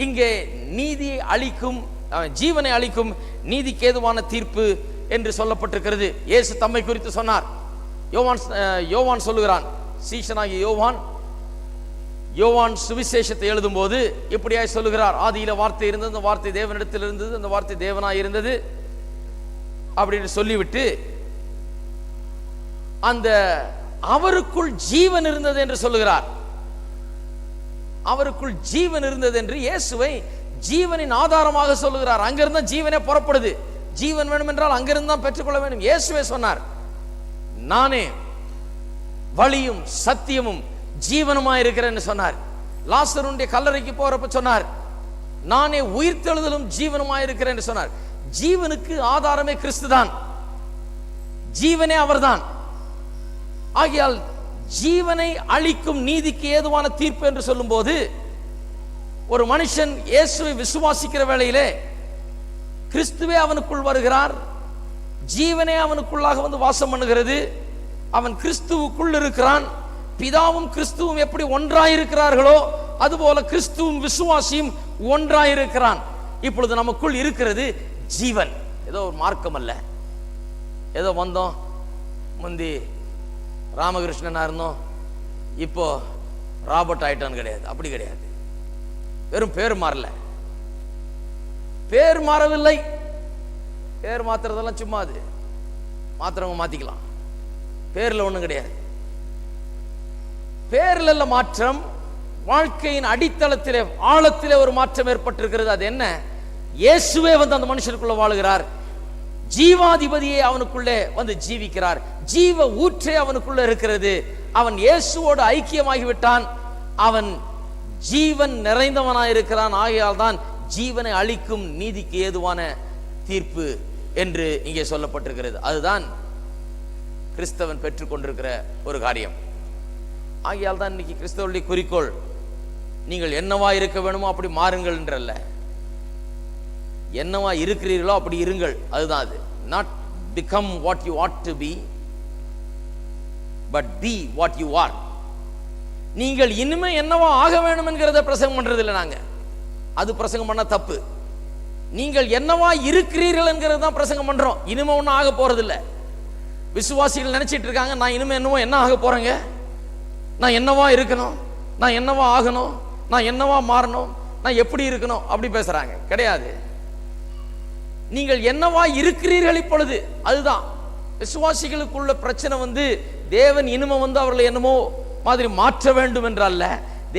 இங்கே நீதியை அளிக்கும், ஜீவனை அளிக்கும் நீதிக்கு ஏதுவான தீர்ப்பு என்று சொல்லப்பட்டிருக்கிறது. இயேசு தம்மை குறித்து சொன்னார். யோவான் சொல்லுகிறான், சீஷனாகிய யோவான் சுவிசேஷத்தை எழுதும் போது இப்படியாய் சொல்லுகிறார், ஆதியில வார்த்தை இருந்தது, அந்த வார்த்தை தேவனிடத்தில் இருந்தது, அந்த வார்த்தை தேவனாய் இருந்தது அப்படின்னு சொல்லிவிட்டு அந்த அவருக்குள் ஜீவன் இருந்தது என்று சொல்லுகிறார். அவருக்குள் ஜீவன் இருந்தது என்று இயேசுவை ஜீவனின் ஆதாரமாக சொல்லுகிறார். அங்கிருந்த ஜீவனே புறப்படுது. ஜீவன் வேணும் என்றால் அங்கிருந்து தான் பெற்றுக்கொள்ள வேண்டும். இயேசுவே சொன்னார், நானே வழியும் சத்தியமும் ஜீவனுமாய் இருக்கிறேன்னு சொன்னார். லாசருடைய கல்லறைக்கு போறப்ப சொன்னார், நானே உயிர்த்தெழுதலும் ஜீவனுமாய் இருக்கிறேன் என்று சொன்னார். ஜீவனுக்கு ஆதாரமே கிறிஸ்து தான், ஜீவனே அவர்தான். ஆகையால் ஜீவனை அளிக்கும் நீதிக்கு ஏதுவான தீர்ப்பு என்று சொல்லும் போது ஒரு மனுஷன் இயேசுவை விசுவாசிக்கிற வேளையிலே கிறிஸ்துவே அவனுக்குள் வருகிறார், ஜீவனே அவனுக்குள்ளாக வந்து வாசம் பண்ணுகிறது. அவன் கிறிஸ்துவுக்குள் இருக்கிறான். பிதாவும் கிறிஸ்துவும் எப்படி ஒன்றாயிருக்கிறார்களோ அதுபோல கிறிஸ்துவும் விசுவாசியும் ஒன்றாயிருக்கிறான். இப்பொழுது நமக்குள் இருக்கிறது ஜீவன். ஏதோ ஒரு மார்க்கம் அல்ல, ஏதோ வந்தோம், முந்தி ராமகிருஷ்ணனா இருந்தோம், இப்போ ராபர்ட் ஆயிட்டான்னு கிடையாது. அப்படி கிடையாது. வெறும் பேர் மாறல, பேர் மாறவில்லை. பேர் மாத்துறதெல்லாம் சும்மா, அது மாத்திரவங்க மாத்திக்கலாம். பேர்ல ஒண்ணும் கிடையாது. பேர்ல மாற்றம், வாழ்க்கையின் அடித்தளத்திலே ஆழத்திலே ஒரு மாற்றம் ஏற்பட்டிருக்கிறது. அது என்ன? இயேசுவே வந்து அந்த மனுஷனுக்குள்ள வாழுகிறார். ஜீவாதிபதியே அவனுக்குள்ளே வந்து ஜீவிக்கிறார். ஜீவ ஊற்றே அவனுக்குள்ள இருக்கிறது. அவன் இயேசுவோடு ஐக்கியமாகிவிட்டான். அவன் ஜீவன் நிறைந்தவனாயிருக்கிறான். ஆகையால் தான் ஜீவனை அளிக்கும் நீதிக்கு ஏதுவான தீர்ப்பு என்று இங்கே சொல்லப்பட்டிருக்கிறது. அதுதான் கிறிஸ்தவன் பெற்றுக்கொண்டிருக்கிற ஒரு காரியம். ஆகையால் தான் இன்னைக்கு கிறிஸ்தவனுடைய குறிக்கோள் நீங்கள் என்னவா இருக்க வேணுமோ அப்படி மாறுங்கள் என்றல்ல, என்னவா இருக்கிறீர்களோ அப்படி இருங்கள். அதுதான் அது. Not become what you ought to be, but be what you are. நீங்கள் இனிமே என்னவா ஆக வேண்டும் என்கிறத பிரசங்கம் பண்றது இல்லை நாங்க. அது பிரசங்கம் பண்ண தப்பு. நீங்கள் என்னவா இருக்கிறீர்கள் என்கிறது தான் பிரசங்கம் பண்றோம். இனிமே ஒன்றும் ஆக போறது இல்லை. விசுவாசிகள் நினைச்சிட்டு இருக்காங்க, நான் இனிமே என்னவோ என்ன ஆக போறேங்க, நான் என்னவா இருக்கணும், நான் என்னவா ஆகணும், நான் என்னவா மாறணும், நான் எப்படி இருக்கணும், அப்படி பேசுறாங்க. கிடையாது. நீங்கள் என்னவா இருக்கிறீர்கள் இப்பொழுது. அதுதான் விசுவாசிகளுக்குள்ள பிரச்சனை. வந்து தேவன் இனிமே வந்து அவர்களை என்னமோ மாதிரி மாற்ற வேண்டும் என்றல்ல,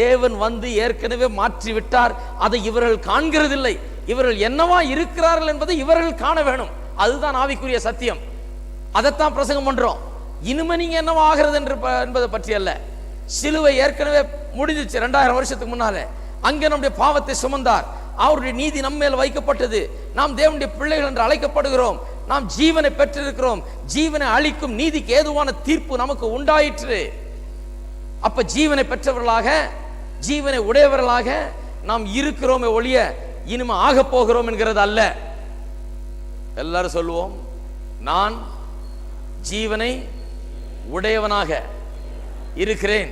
தேவன் வந்து ஏற்கனவே மாற்றி விட்டார். அதை இவர்கள் காண்கிறதில்லை. இவர்கள் என்னவா இருக்கிறார்கள் என்பதை இவர்கள் காண வேணும். அதுதான் ஆவிக்குரிய சத்தியம். அதைத்தான் பிரசங்கம் பண்றோம். இனிமே நீங்க என்னவா ஆகிறது என்பதை பற்றி அல்ல. சிலுவை ஏற்கனவே முடிஞ்சிச்சு 2000 வருஷத்துக்கு முன்னாலே. அங்கே நம்முடைய பாவத்தை சுமந்தார். அவருடைய நீதி நம்ம மேல் வைக்கப்பட்டது. நாம் தேவனுடைய பிள்ளைகள் என்று அழைக்கப்படுகிறோம். நாம் ஜீவனை பெற்றிருக்கிறோம். ஜீவனை அளிக்கும் நீதிக்கு ஏதுவான தீர்ப்பு நமக்கு உண்டாயிற்று. அப்ப ஜீவனை பெற்றவர்களாக, ஜீவனை உடையவர்களாக நாம் இருக்கிறோமே ஒழிய இனிமே ஆக போகிறோம் என்கிறது அல்ல. எல்லாரும் சொல்லுவோம், நான் ஜீவனை உடையவனாக இருக்கிறேன்,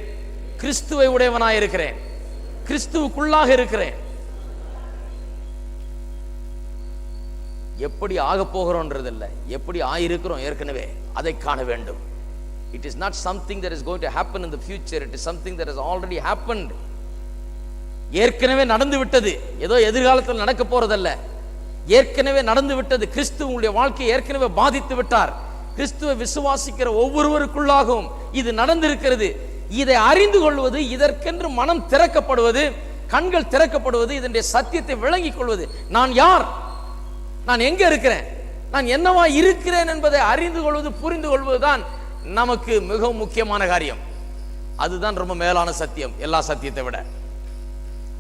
கிறிஸ்துவை உடையவனாக இருக்கிறேன், கிறிஸ்துவுக்குள்ளாக இருக்கிறேன். எப்படி ஆக போகிறோம்ன்றது இல்லை, எப்படி ஆயிருக்கிறோம் ஏற்கனவே அதை காண வேண்டும். It is not something that is going to happen in the future. It is something that has already happened. ஏற்கனவே நடந்து விட்டது. ஏதோ எதிர்காலத்தில் நடக்க போறதல்ல, ஏற்கனவே நடந்து விட்டது. கிறிஸ்து உங்களுடைய வாழ்க்கையை ஏற்கனவே பாதித்து விட்டார். கிறிஸ்துவை விசுவாசிக்கிற ஒவ்வொருவருக்குள்ளாகவும் இது நடந்திருக்கிறது. இதை அறிந்து கொள்வது, இதற்கென்று மனம் திறக்கப்படுவது, கண்கள் திறக்கப்படுவது, இதனுடைய சத்தியத்தை விளங்கிக் கொள்வது. நான் யார், நான் எங்க இருக்கிறேன், நான் என்னவா இருக்கிறேன் என்பதை அறிந்து கொள்வது, புரிந்து கொள்வதுதான் நமக்கு மிகவும் முக்கியமான காரியம். அதுதான் ரொம்ப மேலான சத்தியம், எல்லா சத்தியத்தை விட.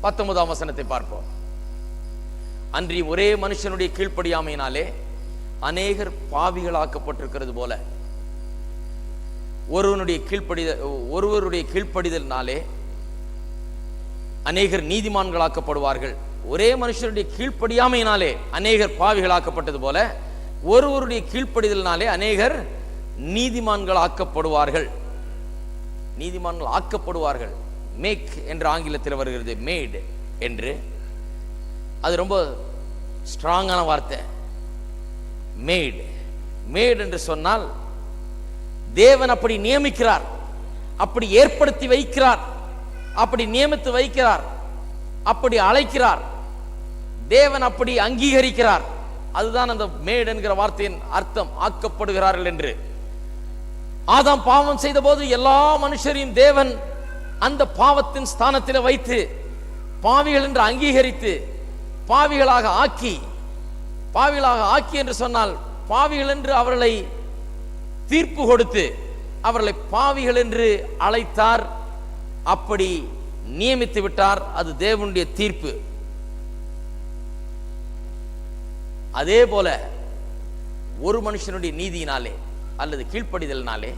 19ஆம் வசனத்தை பார்ப்போம். அன்றி ஒரே மனுஷனுடைய கீழ்ப்படியாமையினாலே அநேகர் பாவிகளாக்கப்பட்டிருக்கிறது போல ஒருவருடைய கீழ்ப்படிதலினாலே அநேகர் நீதிமான்களாக்கப்படுவார்கள். ஒரே மனுஷனுடைய கீழ்ப்படியாமையினாலே அநேகர் பாவிகளாக்கப்பட்டது போல ஒருவருடைய கீழ்ப்படிதலினாலே அநேகர் நீதிமான்கள் ஆக்கப்படுவார்கள். நீதிமான்கள் ஆக்கப்படுவார்கள். மேக் என்று ஆங்கிலத்தில் வருகிறது, மேட் என்று. அது ரொம்ப ஸ்ட்ராங்கான வார்த்தை. மேட் மேட் என்று சொன்னால் தேவன் அப்படி நியமிக்கிறார், அப்படி ஏற்படுத்தி வைக்கிறார், அப்படி நியமித்து வைக்கிறார், அப்படி அழைக்கிறார். தேவன் அப்படி அங்கீகரிக்கிறார். அதுதான் அந்த மேட் என்கிற வார்த்தையின் அர்த்தம், ஆக்கப்படுகிறார்கள் என்று. ஆதாம் பாவம் செய்த போது எல்லா மனுஷரையும் தேவன் அந்த பாவத்தின் ஸ்தானத்தில் வைத்து பாவிகள் என்று அங்கீகரித்து பாவிகளாக ஆக்கி என்று சொன்னால் பாவிகள் என்று அவர்களை தீர்ப்பு கொடுத்து அவர்களை பாவிகள் என்று அழைத்தார், அப்படி நியமித்து விட்டார். அது தேவனுடைய தீர்ப்பு. அதே போல ஒரு மனுஷனுடைய நீதியினாலே அல்லது கீழ்ப்படிதலினாலே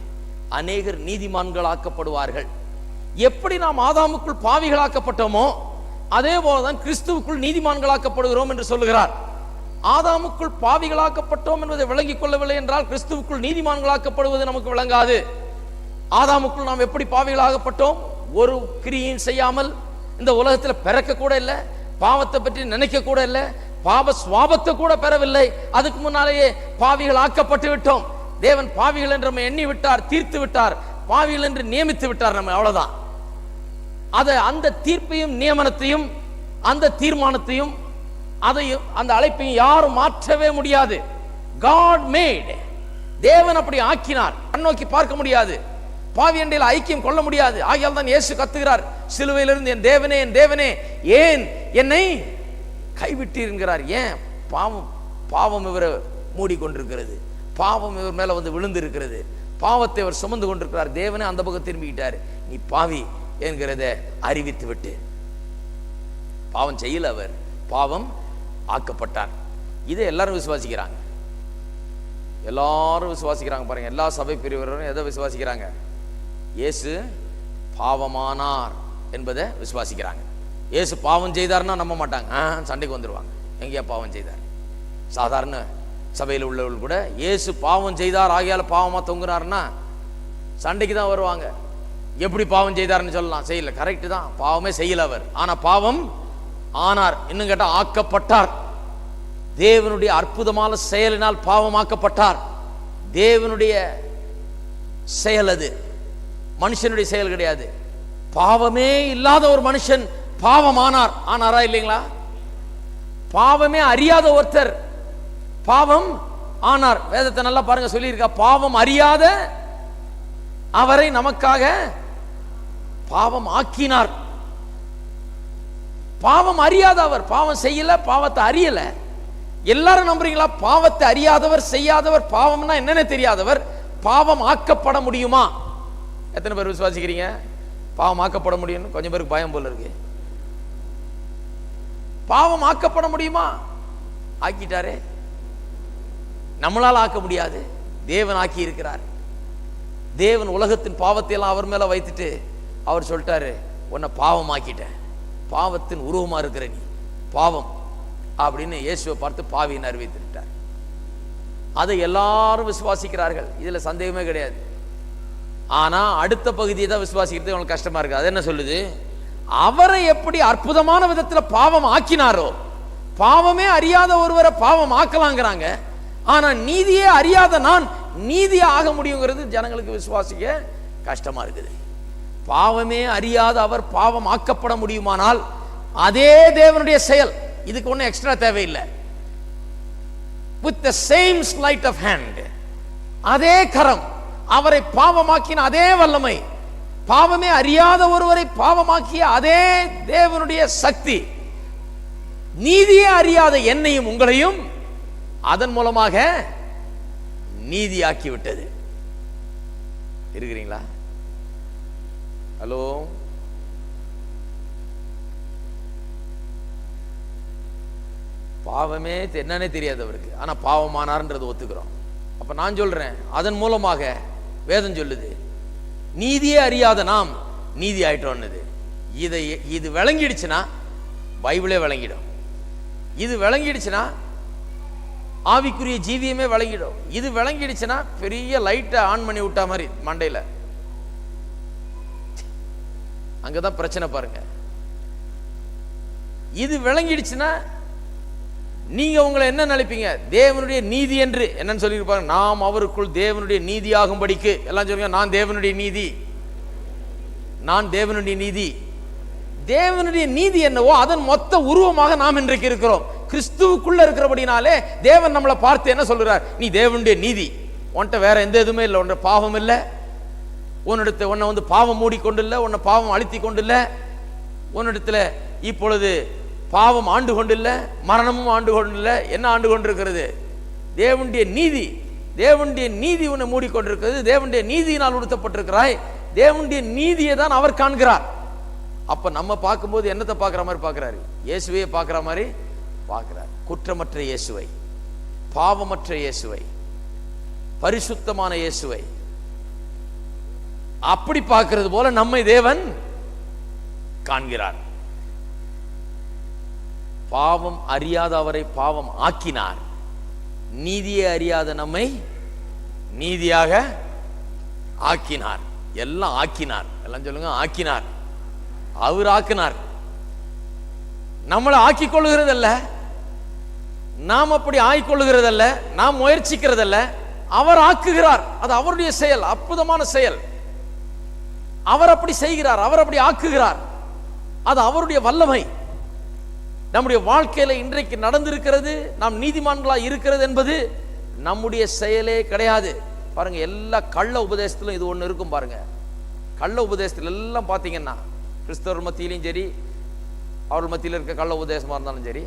அநேகர் நீதிமான்களாக்கப்படுவார்கள். எப்படி நாம் ஆதாமுக்குள் பாவிகளாக்கப்பட்டோமோ அதே போலதான் கிறிஸ்துவுக்குள் நீதிமான்களாக்கப்படுகிறோம் என்று சொல்லுகிறார். ஆதாமுக்குள் பாவிகளாக்கப்பட்டோம் என்பதை விளங்கிக் கொள்ளவில்லை என்றால் கிறிஸ்துவுக்குள் நீதிமான்களாக்கப்படுவது நமக்கு விளங்காது. ஆதாமுக்குள் நாம் எப்படி பாவிகளாகப்பட்டோம்? ஒரு கிரியும் செய்யாமல் இந்த உலகத்தில் பிறக்க கூட இல்லை, பாவத்தை பற்றி நினைக்க கூட இல்லை, பாவ சுவாபத்தை கூட பெறவில்லை. அதுக்கு முன்னாலேயே பாவிகள் ஆக்கப்பட்டு விட்டோம். தேவன் பாவிகள் என்று நம்ம எண்ணி விட்டார், தீர்த்து விட்டார், பாவிகள் என்று நியமித்து விட்டார் நம்ம. அவ்வளவுதான். அந்த தீர்ப்பையும் நியமனத்தையும் அந்த தீர்மானத்தையும் அதையும் அந்த அழைப்பையும் யாரும் மாற்றவே முடியாது. God made. தேவன் அப்படி ஆக்கினார். கண்ணோக்கி பார்க்க முடியாது, பாவி அண்டையில் ஐக்கியம் கொள்ள முடியாது. ஆகையால் தான் இயேசு கத்துகிறார், சிலுவையிலிருந்து என் தேவனே என் தேவனே ஏன் என்னை கைவிட்டீர் என்கிறார். ஏன்? பாவம் இவரை மூடிக்கொண்டிருக்கிறது, பாவம் இவர் மேல வந்து விழுந்து இருக்கிறது, பாவத்தை அவர் சுமந்து கொண்டிருக்கிறார். தேவனே அந்த பக்கம் திரும்பிக்கிட்டார். நீ பாவி என்கிறத அறிவித்து விட்டு பாவம் செய்யல, அவர் பாவம் ஆக்கப்பட்டார். இதை எல்லாரும் விசுவாசிக்கிறாங்க, எல்லாரும் விசுவாசிக்கிறாங்க. பாருங்க, எல்லா சபை பிரிவரும் எதை விசுவாசிக்கிறாங்க? இயேசு பாவமானார் என்பதை விசுவாசிக்கிறாங்க. இயேசு பாவம் செய்தார்னா நம்ப மாட்டாங்க, சண்டைக்கு வந்துடுவாங்க. எங்கேயா பாவம் செய்தார்? சாதாரண சபையில் உள்ளவர்கள் கூட இயேசு பாவம் செய்தார் ஆகியால பாவமா தொங்குறாருன்னா சண்டைக்கு தான் வருவாங்க. எப்படி பாவம் செய்தார்னு சொல்லலாம், செய்யல, கரெக்ட் தான், பாவமே செய்யல அவர், ஆனா பாவம் ஆனார். இன்னும் கேட்டா ஆக்கப்பட்டார். தேவனுடைய அற்புதமான செயலினால் பாவமாக்கப்பட்டார். தேவனுடைய செயல் அது, மனுஷனுடைய செயல் கிடையாது. பாவமே இல்லாத ஒரு மனுஷன் பாவமானார். ஆனாரா இல்லைங்களா? பாவமே அறியாத ஒருத்தர் பாவம் ஆனார். வேதத்தை நல்லா பாருங்க, சொல்லியிருக்கா, பாவம் அறியாத அவரை நமக்காக பாவம் ஆக்கினார். பாவம் அறியாத அவர், பாவம் செய்யல, பாவத்தை அறியல. எல்லாரும் நம்புறீங்களா? பாவத்தை அறியாதவர், செய்யாதவர், பாவம்னா என்னன்னு தெரியாதவர் பாவம் ஆக்கப்பட முடியுமா? எத்தனை பேர் விசுவாசிக்கிறீங்க பாவம் ஆக்கப்பட முடியும்னு? கொஞ்சம் பேருக்கு பயம் போல இருக்கு. பாவம் ஆக்கப்பட முடியுமா? ஆக்கிட்டாரே. நம்மளால் ஆக்க முடியாது, தேவன் ஆக்கி இருக்கிறார். தேவன் உலகத்தின் பாவத்தை எல்லாம் அவர் மேல வைத்துட்டு அவர் சொல்லிட்டாரு, உன்னை பாவம் ஆக்கிட்டேன், பாவத்தின் உருவமா இருக்கிற நீ பாவம் அப்படின்னு இயேசுவை பார்த்து பாவின்னு அறிவித்துட்டார். அதை எல்லாரும் விசுவாசிக்கிறார்கள், இதுல சந்தேகமே கிடையாது. ஆனா அடுத்த பகுதியை தான் விசுவாசிக்கிறது அவங்களுக்கு கஷ்டமா இருக்கு. அது என்ன சொல்லுது? அவரை எப்படி அற்புதமான விதத்துல பாவம் ஆக்கினாரோ, பாவமே அறியாத ஒருவரை பாவம் ஆக்கலாங்கிறாங்க. ஆனா நீதியே அறியாத நான் நீதியே ஆக முடியுங்கிறது ஜனங்களுக்கு விசுவாசிக்க கஷ்டமா இருக்குது. பாவமே அறியாத அவர் பாவம் ஆக்கப்பட முடியுமானால் அதே தேவனுடைய செயல், இதுக்கு ஒன்றும் எக்ஸ்ட்ரா தேவையில்லை. with the same sleight of hand, அதே கரம், அவரை பாவமாக்கின அதே வல்லமை, பாவமே அறியாத ஒருவரை பாவமாக்கிய அதே தேவனுடைய சக்தி, நீதியே அறியாத என்னையும் உங்களையும் அதன் மூலமாக நீதியாக்கி விட்டது. இருக்கிறீங்களா? ஹலோ, பாவமே என்னன்னே தெரியாது அவருக்கு, ஆனா பாவமானார்ன்றது ஒத்துக்கிறோம். அப்ப நான் சொல்றேன், அதன் மூலமாக வேதம் சொல்லுது நீதியே அறியாத நாம் நீதி ஆயிட்டோம்னது. இது விளங்கிடுச்சுன்னா பைபிளே விளங்கிடும். இது விளங்கிடுச்சுன்னா ஆவிக்குரிய ஜீவியமே விளங்கிடும். இது விளங்கிடுச்சுன்னா பெரிய லைட்டை ஆன் பண்ணி விட்டா மாதிரி மண்டையில, அங்கதான் பிரச்சனை பாருங்க. இது விளங்கிடுச்சுன்னா நீங்க உங்களை என்ன நினைப்பீங்க? தேவனுடைய நீதி என்று என்னன்னு சொல்லியிருப்பாங்க, நாம் அவருக்குள் தேவனுடைய நீதி ஆகும்படிக்கு. எல்லாம் சொல்லுங்க, நான் தேவனுடைய நீதி, நான் தேவனுடைய நீதி. தேவனுடைய நீதி என்னவோ அதன் மொத்த உருவமாக நாம் இன்றைக்கு இருக்கிறோம். கிறிஸ்துவுக்குள்ள இருக்கிறபடினாலே தேவன் நம்மளை பார்த்து என்ன சொல்றார்? நீ தேவனுடைய நீதி, உன்கிட்ட வேற எந்த எதுவுமே இல்லை, உன்ன பாவம் இல்லை, உன்னிடத்துல உன்னை வந்து பாவம் மூடிக்கொண்டு இல்லை, உன்னை பாவம் அழுத்தி கொண்டு இல்லை, உன்னிடத்துல இப்பொழுது பாவம் ஆண்டு கொண்டு இல்லை, மரணமும் ஆண்டு கொண்டு இல்லை. என்ன ஆண்டு கொண்டிருக்கிறது? தேவனுடைய நீதி. தேவனுடைய நீதி உன்னை மூடிக்கொண்டிருக்கிறது. தேவனுடைய நீதியினால் உடுத்தப்பட்டிருக்கிறாய். தேவனுடைய நீதியை தான் அவர் காண்கிறார். அப்ப நம்ம பார்க்கும்போது என்னத்தை பார்க்கிற மாதிரி பார்க்கிறாரு? இயேசுவையே பார்க்கிற மாதிரி பார்க்கிறார். குற்றமற்ற இயேசுவை, பாவமற்ற இயேசுவை, பரிசுத்தமான இயேசுவை அப்படி பார்க்கிறது போல நம்மை தேவன் காண்கிறார். பாவம் அறியாத அவரை பாவம் ஆக்கினார், நீதியை அறியாத நம்மை நீதியாக ஆக்கினார். எல்லாம் ஆக்கினார். எல்லாம் சொல்லுங்க, ஆக்கினார். அவர் ஆக்கினார். நம்மளை ஆக்கிக் கொள்ளுகிறதல்ல, நாம் அப்படி ஆக்கிக்கொள்ளுகிறதல்ல, நாம் முயற்சிக்கிறதல்ல, அவர் ஆக்குகிறார். அது அவருடைய செயல், அற்புதமான செயல். அவர் அப்படி செய்கிறார், அவர் அப்படி ஆக்குகிறார். அது அவருடைய வல்லமை. நம்முடைய வாழ்க்கையில இன்றைக்கு நடந்திருக்கிறது, நாம் நீதிமான்களா இருக்கிறது என்பது நம்முடைய செயலே கிடையாது. பாருங்க, எல்லா கள்ள உபதேசத்திலும் இது ஒண்ணு இருக்கும். பாருங்க, கள்ள உபதேசத்துல எல்லாம் பாத்தீங்கன்னா கிறிஸ்தவர் மத்தியிலையும் சரி, அவர்கள் மத்தியில் இருக்க கள்ள உபதேசமாக இருந்தாலும் சரி,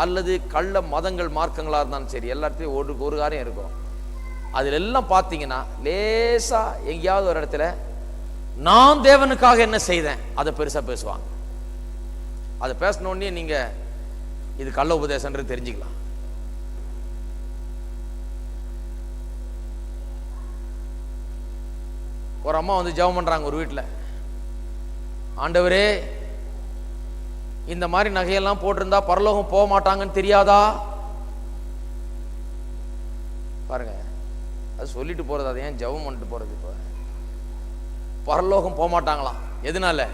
அல்லது கள்ள மதங்கள் மார்க்கங்களாக இருந்தாலும் சரி, எல்லாத்தையும் ஒரு காரியம் இருக்கும். அதில் எல்லாம் பார்த்தீங்கன்னா லேசா எங்கேயாவது ஒரு இடத்துல நான் தேவனுக்காக என்ன செய்தேன் அதை பெருசா பேசுவாங்க. அதை பேசினோடனே நீங்க இது கள்ள உபதேசம்ன்றது தெரிஞ்சுக்கலாம். ஒரு அம்மா வந்து ஜெபம் பண்றாங்க ஒரு வீட்டில், ஆண்டவரே இந்த மாதிரி நகையெல்லாம் போட்டிருந்தா பரலோகம் போக மாட்டாங்கன்னு தெரியாதா? பாருங்க, அது சொல்லிட்டு போறது, அதை ஏன் ஜெபம் பண்ணிட்டு போறது? இப்போ பரலோகம் போக மாட்டாங்களாம். எதனால?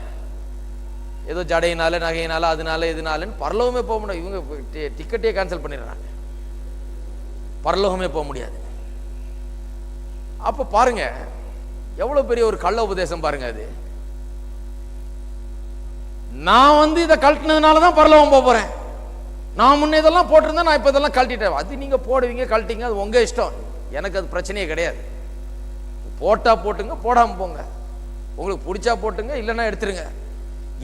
ஏதோ ஜடையினால, நகையினால, அதனால இதனாலன்னு பரலோகமே போக முடியாது. இவங்க டிக்கெட்டே கேன்சல் பண்ணிடுறாங்க, பரலோகமே போக முடியாது. அப்ப பாருங்க எவ்வளவு பெரிய ஒரு கள்ள உபதேசம் பாருங்க. அது நான் வந்து இதை கழட்டினதுனாலதான் பரலோகம் போக போறேன், நான் முன்ன இதெல்லாம் போட்டிருந்தேன், நான் இப்ப இதெல்லாம் கழட்டிட்டேன். அது நீங்க போடுவீங்க, கழட்டிங்க, அது உங்க இஷ்டம், எனக்கு அது பிரச்சனையே கிடையாது. போட்டா போட்டுங்க, போடாம போங்க, உங்களுக்கு பிடிச்சா போட்டுங்க, இல்லைன்னா எடுத்துருங்க.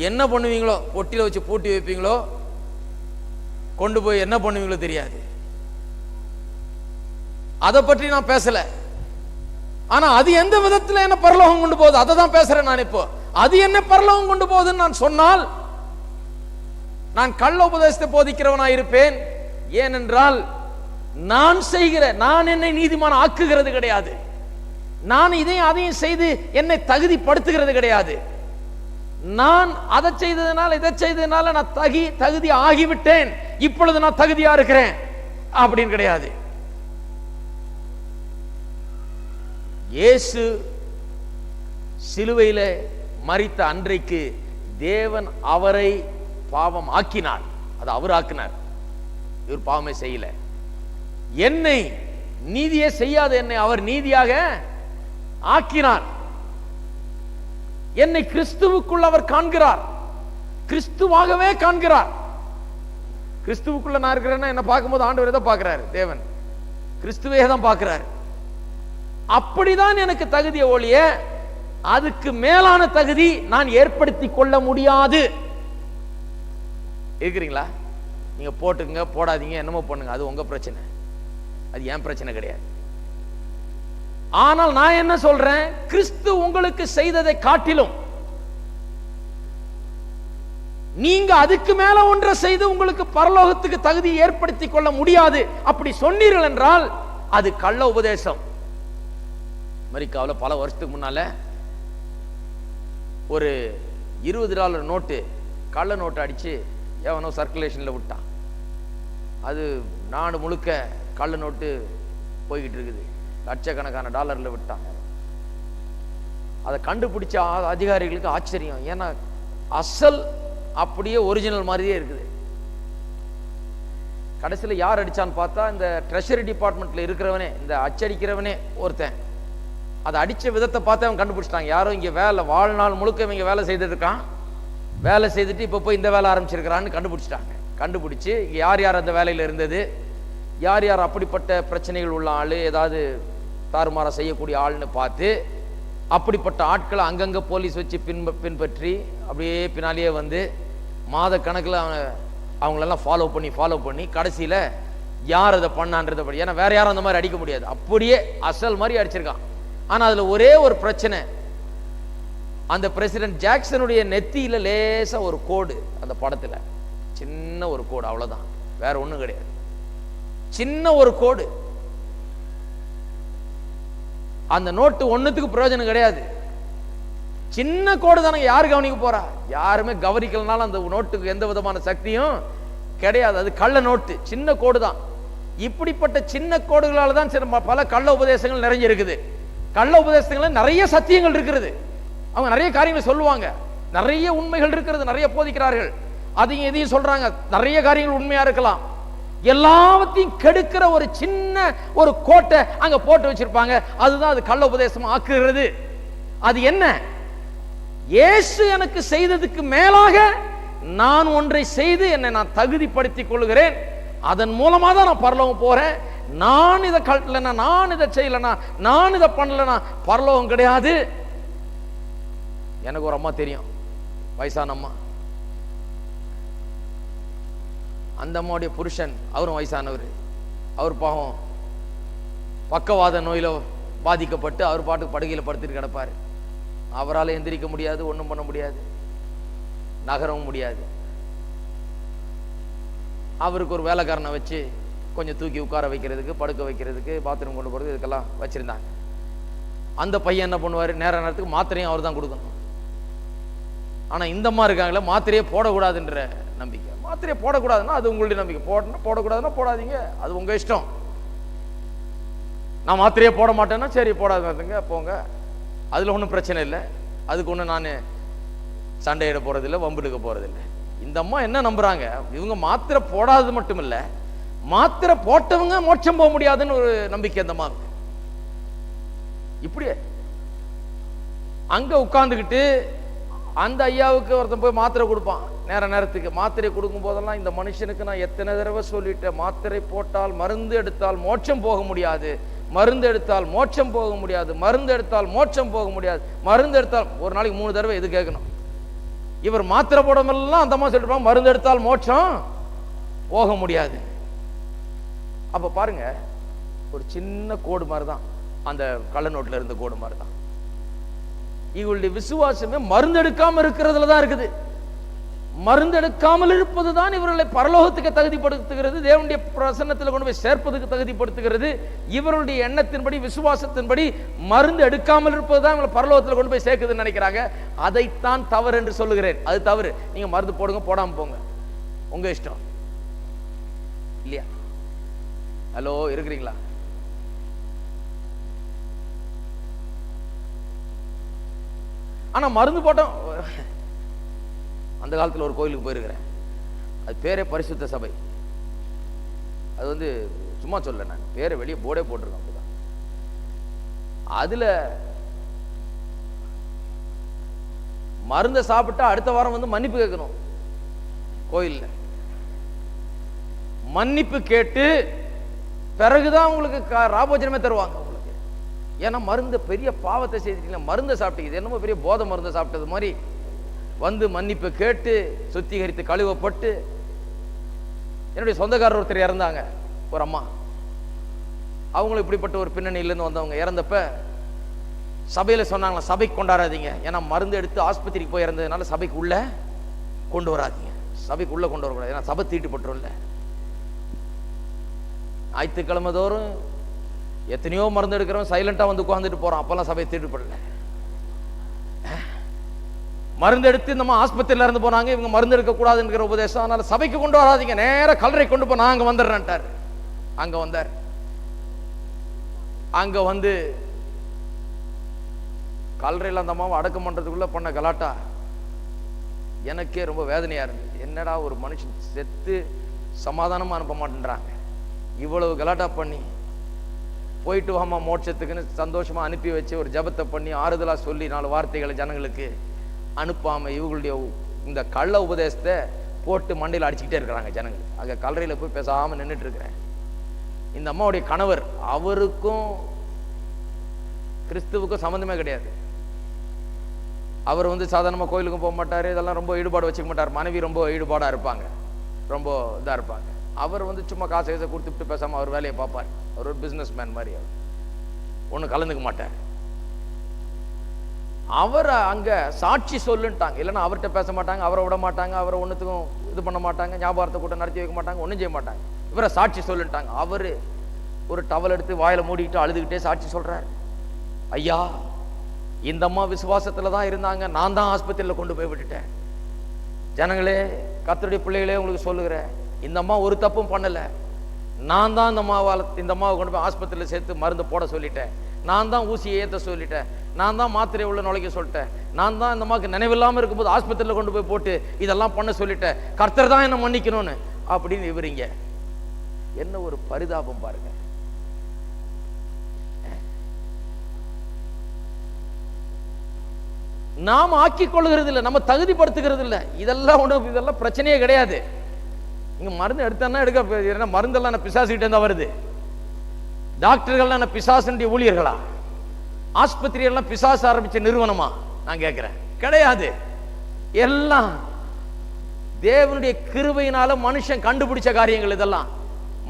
என்ன பண்ணுவீங்களோ, பொட்டியில வச்சு பூட்டி வைப்பீங்களோ, கொண்டு போய் என்ன பண்ணுவீங்களோ தெரியாது. அதை பற்றி நான் பேசல. ஆனா அது எந்த விதத்தில் என்ன பரலோகம் கொண்டு போகுது அதை தான் பேசுறேன் நான். இப்போ அது என்ன பரலோகம் கொண்டு போகுதுன்னு நான் சொன்னால் நான் கள்ள உபதேசத்தை போதிக்கிறவனாயிருப்பேன். ஏனென்றால் நான் செய்கிற, நான் என்னை நீதிமான் ஆக்குகிறது கிடையாது, நான் இதையும் அதையும் செய்து என்னை தகுதிப்படுத்துகிறது கிடையாது. நான் அதை செய்ததுனால இதை செய்ததுனால நான் தகுதி ஆகிவிட்டேன், இப்பொழுது நான் தகுதியா இருக்கிறேன் அப்படின்னு கிடையாது. இயேசு சிலுவையில மரித்த அன்றைக்கு தேவன் அவரை பாவம் ஆக்கினார், அது அவர் ஆக்கினார், இவர் பாவமே செய்யல. என்னை நீதியே செய்யாத என்னை அவர் நீதியாக ஆக்கினார். என்னை கிறிஸ்துவுக்குள் அவர் காண்கிறார், கிறிஸ்துவாகவே காண்கிறார். கிறிஸ்துவுக்குள்ள நான் இருக்கிறேன்னா என்ன பார்க்கும்போது ஆண்டவர் தான் பார்க்கிறாரு, தேவன் கிறிஸ்துவே தான் பார்க்கிறாரு. அப்படிதான் எனக்கு தகுதியை ஒழிய அதுக்கு மேலான தகுதி நான் ஏற்படுத்தி கொள்ள முடியாது. இருக்கிறீங்களா? நீங்க போட்டுங்க, போடாதீங்க, என்னமோ பண்ணுங்க, அது உங்க பிரச்சனை, அது என் பிரச்சனை கிடையாது. ஆனால் நான் என்ன சொல்றேன், கிறிஸ்து உங்களுக்கு செய்ததை காட்டிலும் நீங்க அதுக்கு மேல ஒன்றை செய்து உங்களுக்கு பரலோகத்துக்கு தகுதி ஏற்படுத்தி கொள்ள முடியாது அப்படி சொன்னீர்கள் என்றால் அது கள்ள உபதேசம். அமெரிக்காவில் பல வருஷத்துக்கு முன்னால ஒரு $20 நோட்டு, கள்ள நோட்டு அடிச்சு எவனோ சர்க்குலேஷன்ல விட்டான். அது நாடு முழுக்க கள்ள நோட்டு போய்கிட்டு இருக்குது, லட்சக்கணக்கான டாலர்ல விட்டாங்க. அதை கண்டுபிடிச்ச அதிகாரிகளுக்கு ஆச்சரியம், ஏன்னா அசல் அப்படியே ஒரிஜினல் மாதிரியே இருக்குது. கடைசியில் யார் அடிச்சான்னு பார்த்தா இந்த ட்ரெஷரி டிபார்ட்மெண்ட்ல இருக்கிறவனே, இந்த அச்சடிக்கிறவனே ஒருத்தன். அதை அடிச்ச விதத்தை பார்த்து அவன் கண்டுபிடிச்சிட்டாங்க, யாரோ இங்க வேலை வாழ்நாள் முழுக்க இவங்க வேலை செய்துட்டு இருக்கான், வேலை செய்துட்டு இப்போ போய் இந்த வேலை ஆரம்பிச்சிருக்கிறான்னு கண்டுபிடிச்சிட்டாங்க. கண்டுபிடிச்சு இங்க யார் யார் அந்த வேலையில் இருந்தது, யார் யார் அப்படிப்பட்ட பிரச்சனைகள் உள்ள ஆள், ஏதாவது தாறுமாற செய்யக்கூடிய ஆள்னு பார்த்து அப்படிப்பட்ட ஆட்களை அங்கங்கே போலீஸ் வச்சு பின்பற்றி அப்படியே பின்னாலேயே வந்து மாத கணக்கில் அவங்களெல்லாம் ஃபாலோ பண்ணி கடைசியில் யார் அதை பண்ணான்றதை படி, ஏன்னா வேற யாரும் அந்த மாதிரி அடிக்க முடியாது, அப்படியே அசல் மாதிரி அடிச்சிருக்கான். ஆனால் அதில் ஒரே ஒரு பிரச்சனை, அந்த பிரசிடென்ட் ஜாக்சனுடைய நெத்தியில லேசா ஒரு கோடு, அந்த படத்தில் சின்ன ஒரு கோடு, அவ்வளோதான், வேற ஒன்றும் கிடையாது, சின்ன ஒரு கோடு. அந்த நோட்டு ஒன்னுத்துக்கு பிரயோஜனம் கிடையாது, சின்ன கோடு தானே, யாரு கவனிக்க போறா? யாருமே கவனிக்கலனாலும் அந்த நோட்டுக்கு எந்த விதமான சக்தியும் கிடையாது, அது கள்ள நோட்டு, சின்ன கோடு தான். இப்படிப்பட்ட சின்ன கோடுகளால தான் பல கள்ள உபதேசங்கள் நிறைஞ்சிருக்குது. கள்ள உபதேசங்கள் நிறைய சத்தியங்கள் இருக்கிறது, அவங்க நிறைய காரியங்கள் சொல்லுவாங்க, நிறைய உண்மைகள் இருக்கிறது, நிறைய போதிக்கிறார்கள், அதையும் எதையும் சொல்றாங்க, நிறைய காரியங்கள் உண்மையா இருக்கலாம். எல்லாவற்றையும் கெடுக்கிற ஒரு சின்ன ஒரு கோட்டை அங்க போட்டு வச்சிருப்பாங்க, அதுதான் அது கள்ள உபதேசம் ஆக்குகிறது. அது என்ன? இயேசு எனக்கு செய்ததுக்கு மேலாக நான் ஒன்றை செய்து என்னை நான் தகுதிப்படுத்திக் கொள்கிறேன், அதன் மூலமா தான் நான் பரலோகம் போறேன். நான் இதை கட்டலனா, நான் இதை செய்யலனா, நான் இதை பண்ணலனா பரலோகம் கிடையாது. எனக்கு ஒரு அம்மா தெரியும், வயசான அம்மா. அந்த அம்மாவுடைய புருஷன் அவரும் வயசானவர். அவர் பாவம் பக்கவாத நோயில பாதிக்கப்பட்டு அவர் பாட்டுக்கு படுகையில் படுத்துட்டு கிடப்பாரு. அவரால் எந்திரிக்க முடியாது, ஒன்றும் பண்ண முடியாது, நகரவும் முடியாது. அவருக்கு ஒரு வேலைக்காரனை வச்சு கொஞ்சம் தூக்கி உட்கார வைக்கிறதுக்கு, படுக்க வைக்கிறதுக்கு, பாத்ரூம் கொண்டு போகிறது, இதுக்கெல்லாம் வச்சிருந்தாங்க. அந்த பையன் என்ன பண்ணுவார், நேரத்துக்கு மாத்திரையும் அவர் தான் கொடுக்கணும். ஆனால் இந்த அம்மா இருக்காங்களே, மாத்திரையே போடக்கூடாதுன்ற நம்பிக்கை. மாத்திரையை போடக்கூடாதுன்னா அது உங்களுடைய நம்பிக்கை. போடக்கூடாதுன்னா போடாதீங்க, அது உங்கள் இஷ்டம். நான் மாத்திரையே போட மாட்டேன்னா சரி போடாதுங்க, போங்க, அதில் ஒன்றும் பிரச்சனை இல்லை. அதுக்கு ஒன்றும் நான் சண்டையிட போகிறதில்லை, வம்புடுக்க போகிறதில்லை. இந்த அம்மா என்ன நம்புறாங்க, இவங்க மாத்திரை போடாதது மட்டும் இல்லை, மாத்திரை போட்டவங்க மோட்சம் போக முடியாதுன்னு ஒரு நம்பிக்கை அந்த அம்மாவுக்கு. இப்படியே அங்க உட்கார்ந்துக்கிட்டு அந்த ஐயாவுக்கு ஒருத்தன் போய் மாத்திரை கொடுப்பான். நேரத்துக்கு மாத்திரை கொடுக்கும் போதெல்லாம் இந்த மனுஷனுக்கு நான் எத்தனை தடவை சொல்லிட்டேன், மாத்திரை போட்டால் மருந்து எடுத்தால் மோட்சம் போக முடியாது, மருந்து எடுத்தால் மோட்சம் போக முடியாது, மருந்து எடுத்தால் மோட்சம் போக முடியாது, மருந்து எடுத்தால். ஒரு நாளைக்கு 3 தடவை இது கேட்கணும். இவர் மாத்திரை போடமெல்லாம் அந்த அம்மா சொல்லிருப்பாங்க, மருந்து எடுத்தால் மோட்சம் போக முடியாது. அப்ப பாருங்க, ஒரு சின்ன கோடு மாதிரி தான் அந்த கள்ள நோட்டில் இருந்த கோடு மாதிரி தான். இவங்களுடைய விசுவாசமே மருந்தெடுக்காம இருக்கிறதுல தான் இருக்குது. மருந்தெடுக்காமல் இருப்பதுதான் இவர்களை பரலோகத்துக்கு தகுதிப்படுத்துகிறது, தேவனுடைய பிரசன்னத்தில் கொண்டு போய் சேர்ப்பதுக்கு தகுதிப்படுத்துகிறது. இவருடைய எண்ணத்தின்படி, விசுவாசத்தின்படி மருந்து எடுக்காமல் இருப்பதுதான் இவங்களை பரலோகத்தில் கொண்டு போய் சேர்க்குதுன்னு நினைக்கிறாங்க. அதைத்தான் தவறு என்று சொல்லுகிறேன். அது தவறு. நீங்க மருந்து போடுங்க, போடாம போங்க, உங்க இஷ்டம் இல்லையா? ஹலோ, இருக்கிறீங்களா? ஆனா மருந்து போட்டோம். அந்த காலத்தில் ஒரு கோயிலுக்கு போயிருக்கிறேன், அது பேரே பரிசுத்த சபை. அது சும்மா சொல்ல, நான் பேரை வெளியே போர்டே போட்டிருக்கேன். அப்படிதான். அதுல மருந்தை சாப்பிட்டா அடுத்த வாரம் மன்னிப்பு கேட்கணும். கோயில்ல மன்னிப்பு கேட்டு பிறகுதான் உங்களுக்கு ராபோஜனமே தருவாங்க உங்களுக்கு. ஏன்னா மருந்து பெரிய பாவத்தை செய்திட்டீங்க, மருந்தை சாப்பிட்டீங்க, என்னமோ பெரிய போதை மருந்தை சாப்பிட்டது மாதிரி மன்னிப்பு கேட்டு சுத்திகரித்து கழுவப்பட்டு. என்னுடைய சொந்தக்காரர் ஒருத்தர் இறந்தாங்க, ஒரு அம்மா. அவங்களும் இப்படிப்பட்ட ஒரு பின்னணியிலேருந்து வந்தவங்க. இறந்தப்ப சபையில் சொன்னாங்களா, சபைக்கு கொண்டாடாதீங்க, ஏன்னா மருந்து எடுத்து ஆஸ்பத்திரிக்கு போய் இறந்ததுனால சபைக்கு உள்ள கொண்டு வராதிங்க, சபைக்கு உள்ள கொண்டு வரக்கூடாது, ஏன்னா சபை தீட்டுப்பட்டுரும்ல. ஞாயிற்றுக்கிழமை தோறும் எத்தனையோ மருந்து எடுக்கிறவன் சைலண்டா உட்காந்துட்டு போறான், அப்பெல்லாம் சபையை தீட்டுப்படல. மருந்து எடுத்து நம்ம ஆஸ்பத்திரியில இருந்து போனாங்க, இவங்க மருந்து எடுக்க கூடாதுங்கிற உபதேசம், அதனால சபைக்கு கொண்டு வராதிங்க, நேர கல்லறை கொண்டு போ, நான் அங்க வந்துடுறேன்ட்டார். அங்க வந்தார். அங்க கல்லறையில் அந்த அம்மாவை அடக்கம் பண்றதுக்குள்ள பண்ண கலாட்டா எனக்கே ரொம்ப வேதனையா இருந்தது. என்னடா ஒரு மனுஷன் செத்து சமாதானமா அனுப்ப மாட்டேன்றாங்க, இவ்வளவு கலாட்டா பண்ணி போயிட்டு வாமா மோட்சத்துக்குன்னு சந்தோஷமா அனுப்பி வச்சு ஒரு ஜபத்தை பண்ணி ஆறுதலா சொல்லி 4 வார்த்தைகளை ஜனங்களுக்கு அனுப்பாம இவங்களுடைய இந்த கள்ள உபதேசத்தை போட்டு மண்டையில் அடிச்சுக்கிட்டே இருக்கிறாங்க ஜனங்கள். அங்கே கல்லறையில் போய் பேசாம நின்றுட்டு இருக்கிறேன். இந்த அம்மாவுடைய கணவர், அவருக்கும் கிறிஸ்துவுக்கும் சம்மந்தமே கிடையாது. அவர் சாதாரணமாக கோயிலுக்கும் போக மாட்டார், இதெல்லாம் ரொம்ப ஈடுபாடு வச்சுக்க மாட்டார். மனைவி ரொம்ப ஈடுபாடாக இருப்பாங்க, ரொம்ப இதாக இருப்பாங்க. அவர் சும்மா காசை கொடுத்துட்டு பேசாமல் அவர் வேலையை பார்ப்பார். அவர் ஒரு பிஸ்னஸ் மேன் மாதிரி, அவர் ஒன்றும் கலந்துக்க மாட்டார். அவரை அங்க சாட்சி சொல்லுட்டாங்க, இல்லைன்னா அவர்கிட்ட பேச மாட்டாங்க, அவரை விட மாட்டாங்க, அவரை ஒன்றுத்துக்கும் இது பண்ண மாட்டாங்க, ஞாபகத்தை கூட்டம் நடத்தி வைக்க மாட்டாங்க, ஒன்றும் செய்ய மாட்டாங்க. இவரை சாட்சி சொல்லுட்டாங்க. அவரு ஒரு டவல் எடுத்து வாயில மூடிக்கிட்டு அழுதுகிட்டே சாட்சி சொல்றாரு, ஐயா இந்த அம்மா விசுவாசத்துல தான் இருந்தாங்க, நான் தான் ஆஸ்பத்திரியில் கொண்டு போய் விட்டுட்டேன். ஜனங்களே, கர்த்தருடைய பிள்ளைகளே, உங்களுக்கு சொல்லுகிறேன், இந்த அம்மா ஒரு தப்பும் பண்ணல, நான் தான் இந்த அம்மாவை கொண்டு போய் ஆஸ்பத்திரியில் சேர்த்து மருந்து போட சொல்லிட்டேன், நான் தான் ஊசியை ஏற்ற சொல்லிட்டேன், நான் தான் மாத்திரை உள்ள நுழைக்க சொல்லிட்டேன், நான் தான் இந்த அம்மாவுக்கு நினைவில்லாமல் இருக்கும்போது ஆஸ்பத்திரியில் கொண்டு போய் போட்டு இதெல்லாம் பண்ண சொல்லிட்டேன், கர்த்தர் தான் என்ன மன்னிக்கணும்னு அப்படின்னு இவரிங்க. என்ன ஒரு பரிதாபம் பாருங்க. நாம் ஆக்கிக் கொள்ளுகிறது இல்லை, நம்ம தகுதிப்படுத்துகிறது இல்லை. இதெல்லாம் பிரச்சனையே கிடையாது. இங்க மருந்து எடுத்தா எடுக்க, மருந்தெல்லாம் பிசாசுகிட்ட இருந்தா வருது. டாக்டர்கள்லாம் பிசாசுடைய ஊழியர்களா? ஆஸ்பத்திரி எல்லாம் பிசாசு ஆரம்பிச்ச நிறுவனமா? நான் கேட்கிறேன். கிடையாது. எல்லாம் தேவனுடைய கிருபையினால மனுஷன் கண்டுபிடிச்ச காரியங்கள். இதெல்லாம்